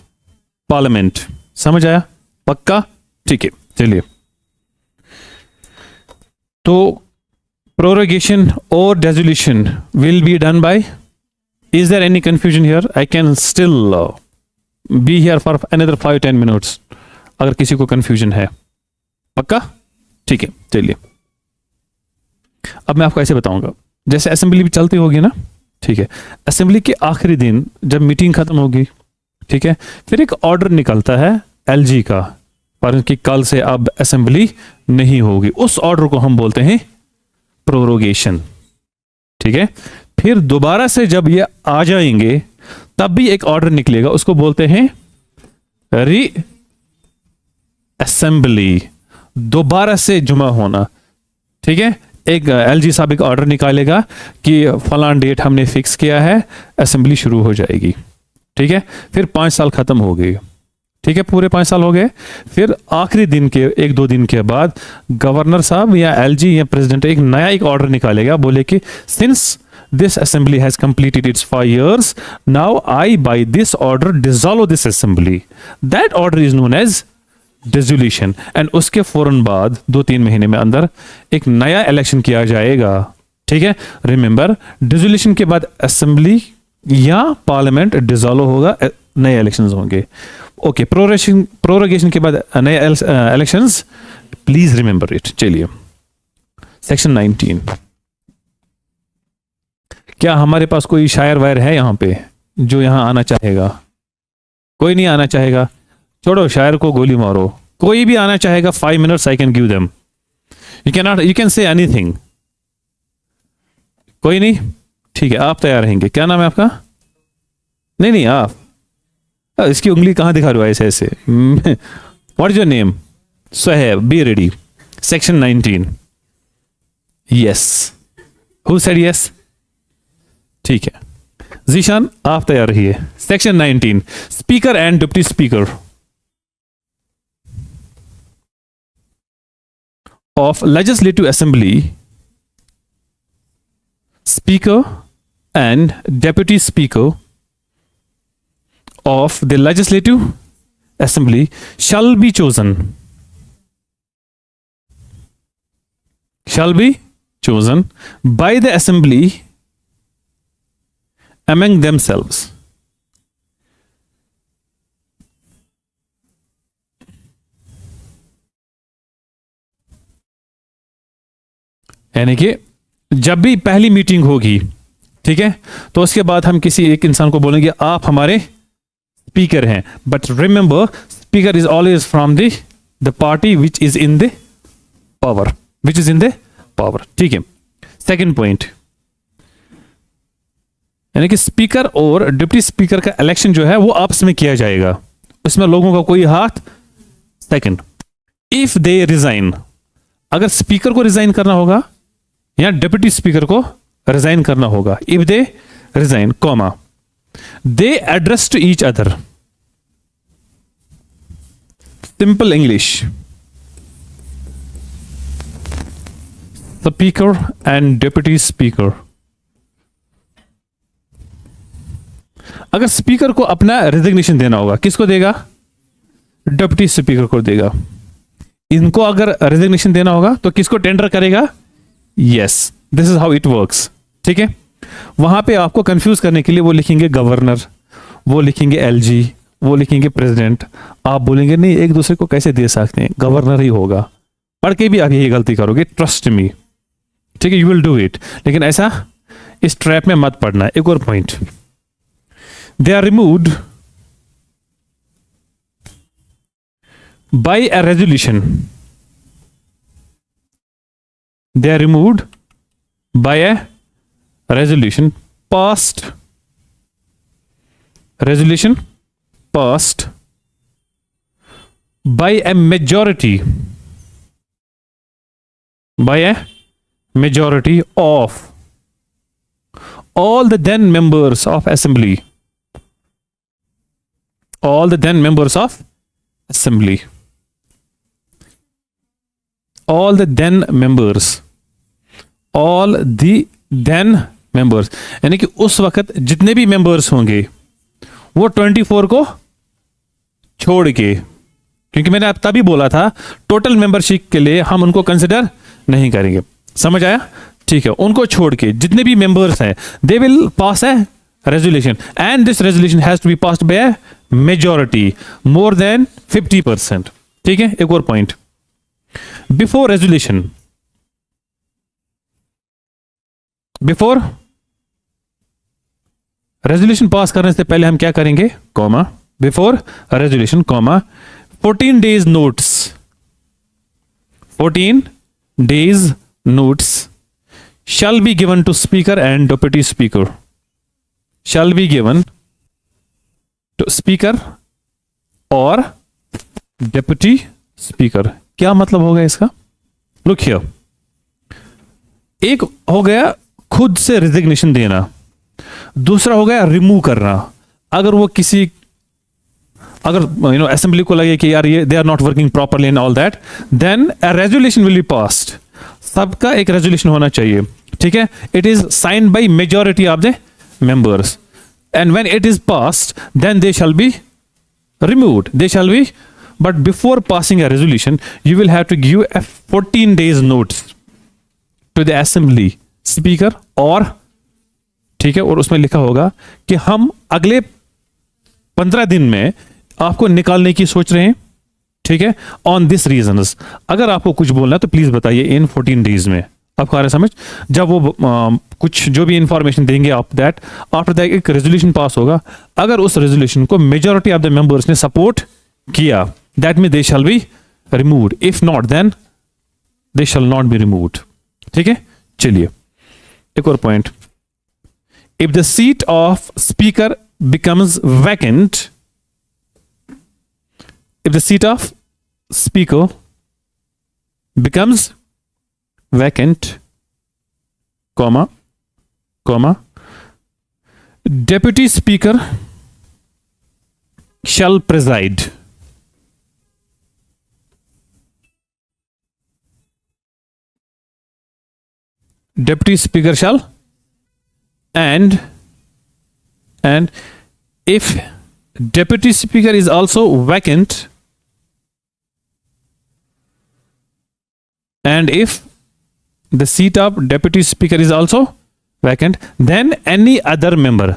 parliament. समझ आया? पक्का? ठीक है, चलिए। तो प्रोरोगेशन और dissolution will be done by, is there any confusion here? I can still be here for another 5-10 minutes अगर किसी को कंफ्यूजन है। पक्का? ठीक है, चलिए अब मैं आपको ऐसे बताऊंगा, जैसे असेंबली भी चलती होगी ना, ठीक है, असेंबली के आखिरी दिन जब मीटिंग खत्म होगी, ठीक है, फिर एक ऑर्डर निकलता है एलजी का, पर कि कल से अब असेंबली नहीं होगी। उस ऑर्डर को हम बोलते हैं प्रोरोगेशन। ठीक है, फिर दोबारा से जब ये आ जाएंगे तब भी एक ऑर्डर निकलेगा, उसको बोलते हैं री असेंबली, दोबारा से जुमा होना। ठीक है, एक एलजी साहब एक ऑर्डर निकालेगा कि फलान डेट हमने फिक्स किया है, असेंबली शुरू हो जाएगी। ठीक है, फिर 5 साल खत्म हो गए। ठीक है, पूरे 5 साल हो गए। फिर आखिरी दिन के 1-2 दिन के बाद गवर्नर साहब या एलजी या प्रेसिडेंट एक ऑर्डर निकालेगा, बोले कि since this assembly has completed its 5 years, now I by this order dissolve this assembly. That order is known as dissolution. And उसके फौरन बाद 2-3 महीने में अंदर एक नया इलेक्शन किया जाएगा। ठीक है, रिमेंबर डिसोल्यूशन के बाद असेंबली या पार्लियामेंट डिसॉल्व होगा, नए इलेक्शंस होंगे। ओके, प्रोरोगेशन के बाद नए इलेक्शंस, प्लीज रिमेंबर इट। चलिए सेक्शन 19। क्या हमारे पास कोई शायर वायर है यहां पे जो यहां आना चाहेगा? कोई नहीं आना चाहेगा, छोड़ो, शायर को गोली मारो। कोई भी आना चाहेगा, 5 minutes I can give them. You can say anything. कोई नहीं? ठीक है, आप तैयार रहेंगे। क्या नाम है आपका? नहीं, आप इसकी उंगली कहां दिखा रहे हो ऐसे ऐसे? What is your name? Sohaib, be ready. Section 19। Yes, who said yes? ठीक है, जीशान आप तैयार रहिए। Section 19, speaker and deputy speaker of legislative assembly, speaker and deputy speaker of the legislative assembly shall be chosen by the assembly among themselves. यानी कि जब भी पहली मीटिंग होगी, ठीक है, तो उसके बाद हम किसी एक इंसान को बोलेंगे आप हमारे स्पीकर हैं। But remember, speaker is always from the party which is in the power. ठीक है, सेकंड पॉइंट, यानी कि स्पीकर और डिप्टी स्पीकर का इलेक्शन जो है वो आपस में किया जाएगा, उसमें लोगों का कोई हाथ। सेकंड, इफ दे रिजाइन, अगर स्पीकर को रिजाइन करना होगा या डिप्टी स्पीकर को रिजाइन करना होगा, if they resign, comma, they address to each other. Simple English. Speaker and deputy speaker. अगर स्पीकर को अपना रेजिग्नेशन देना होगा, किसको देगा? डिप्टी स्पीकर को देगा। इनको अगर रेजिग्नेशन देना होगा तो किसको टेंडर करेगा? Yes, this is how it works. ठीक है, वहां पे आपको कंफ्यूज करने के लिए वो लिखेंगे गवर्नर, वो लिखेंगे एलजी, वो लिखेंगे प्रेसिडेंट। आप बोलेंगे नहीं, एक दूसरे को कैसे दे सकते हैं, गवर्नर ही होगा। पढ़ के भी आप यही गलती करोगे, ट्रस्ट मी। ठीक है, यू विल डू इट, लेकिन ऐसा इस ट्रैप में मत पड़ना। एक और point, they are removed by a resolution, they are removed by a resolution passed by a majority of all the then members of assembly, all the then members of assembly, all the then members, all the then members, यानी कि उस वक्त जितने भी members होंगे वो 24 को छोड़ के, क्योंकि मैंने अब तभी बोला था टोटल मेंबरशिप के लिए हम उनको कंसिडर नहीं करेंगे। समझ आया? ठीक है, उनको छोड़ के जितने भी मेंबर्स हैं, they will pass a resolution and this resolution has to be passed by a majority more than 50%। ठीक है, एक और point, before resolution, before resolution pass करने से पहले हम क्या करेंगे, comma, before resolution comma 14 days notes, 14 days notes shall be given to speaker and deputy speaker, shall be given to speaker और deputy speaker। क्या मतलब होगा इसका, लुक हियर, एक हो गया खुद से रिजिग्नेशन देना, दूसरा हो गया रिमूव करना। अगर वो किसी, अगर असेंबली को लगे कि यार ये they are not working properly and all that, then a resolution will be passed. सबका एक रेजोल्यूशन होना चाहिए, ठीक है, it is signed by majority of the members and when it is passed then they shall be removed, they shall be, but before passing a resolution you will have to give a 14 days notice to the assembly speaker, और ठीक है, और उसमें लिखा होगा कि हम अगले 15 दिन में आपको निकालने की सोच रहे हैं, ठीक है, ऑन दिस रीजंस। अगर आपको कुछ बोलना है तो प्लीज बताइए इन 14 डेज में। आपको आ रहा है समझ, जब वो कुछ जो भी इंफॉर्मेशन देंगे आप दैट, आफ्टर दैट एक रेजोल्यूशन पास होगा। अगर उस रेजोल्यूशन को मेजॉरिटी ऑफ द मेंबर्स ने सपोर्ट किया, that mean they shall be removed, if not then they shall not be removed. ठीक है, चलिए एक और point, if the seat of speaker becomes vacant, if the seat of speaker becomes vacant, comma, deputy speaker shall preside, deputy speaker shall, and if deputy speaker is also vacant, and if the seat of deputy speaker is also vacant, then any other member,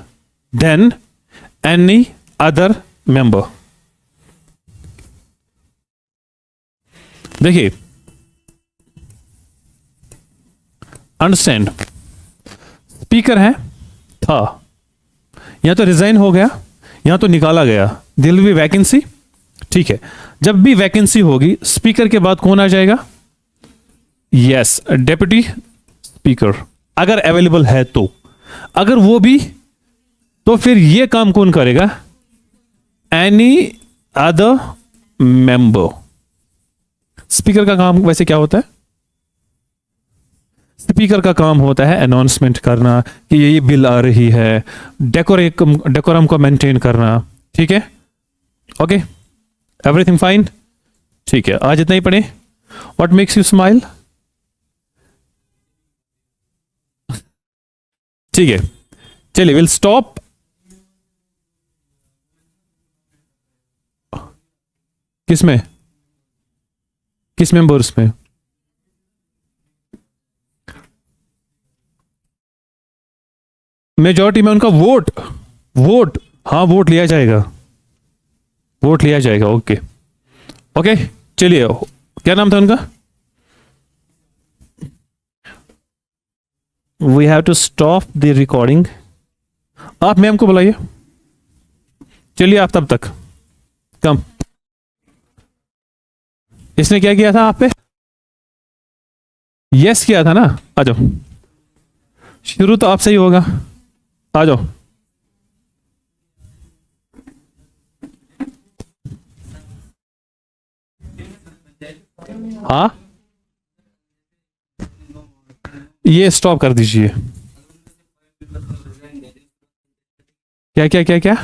देखिए, understand, speaker है था, या तो resign हो गया या तो निकाला गया, देयर विल बी वैकेंसी। ठीक है, जब भी वैकेंसी होगी स्पीकर के बाद कौन आ जाएगा, यस, डेप्यूटी स्पीकर, अगर अवेलेबल है तो। अगर वो भी, तो फिर ये काम कौन करेगा, एनी अदर मेंबर। स्पीकर का काम वैसे क्या होता है, स्पीकर का काम होता है अनाउंसमेंट करना कि ये बिल आ रही है, डेकोरम को मेंटेन करना। ठीक है, ओके, एवरीथिंग फाइन। ठीक है, आज इतना ही पढ़े। व्हाट मेक्स यू स्माइल, ठीक है, चलिए विल स्टॉप। किसमें, किस मेंबर्स में, मेजॉरिटी में उनका वोट, हाँ वोट लिया जाएगा, वोट लिया जाएगा। ओके ओके, चलिए, क्या नाम था उनका, we have to stop the recording. आप मैम को बुलाइए, चलिए आप तब तक कम। इसने क्या किया था आप पे, यस किया था ना, आ जाओ, शुरू तो आपसे ही होगा, आ जाओ। हाँ, ये स्टॉप कर दीजिए। क्या क्या क्या क्या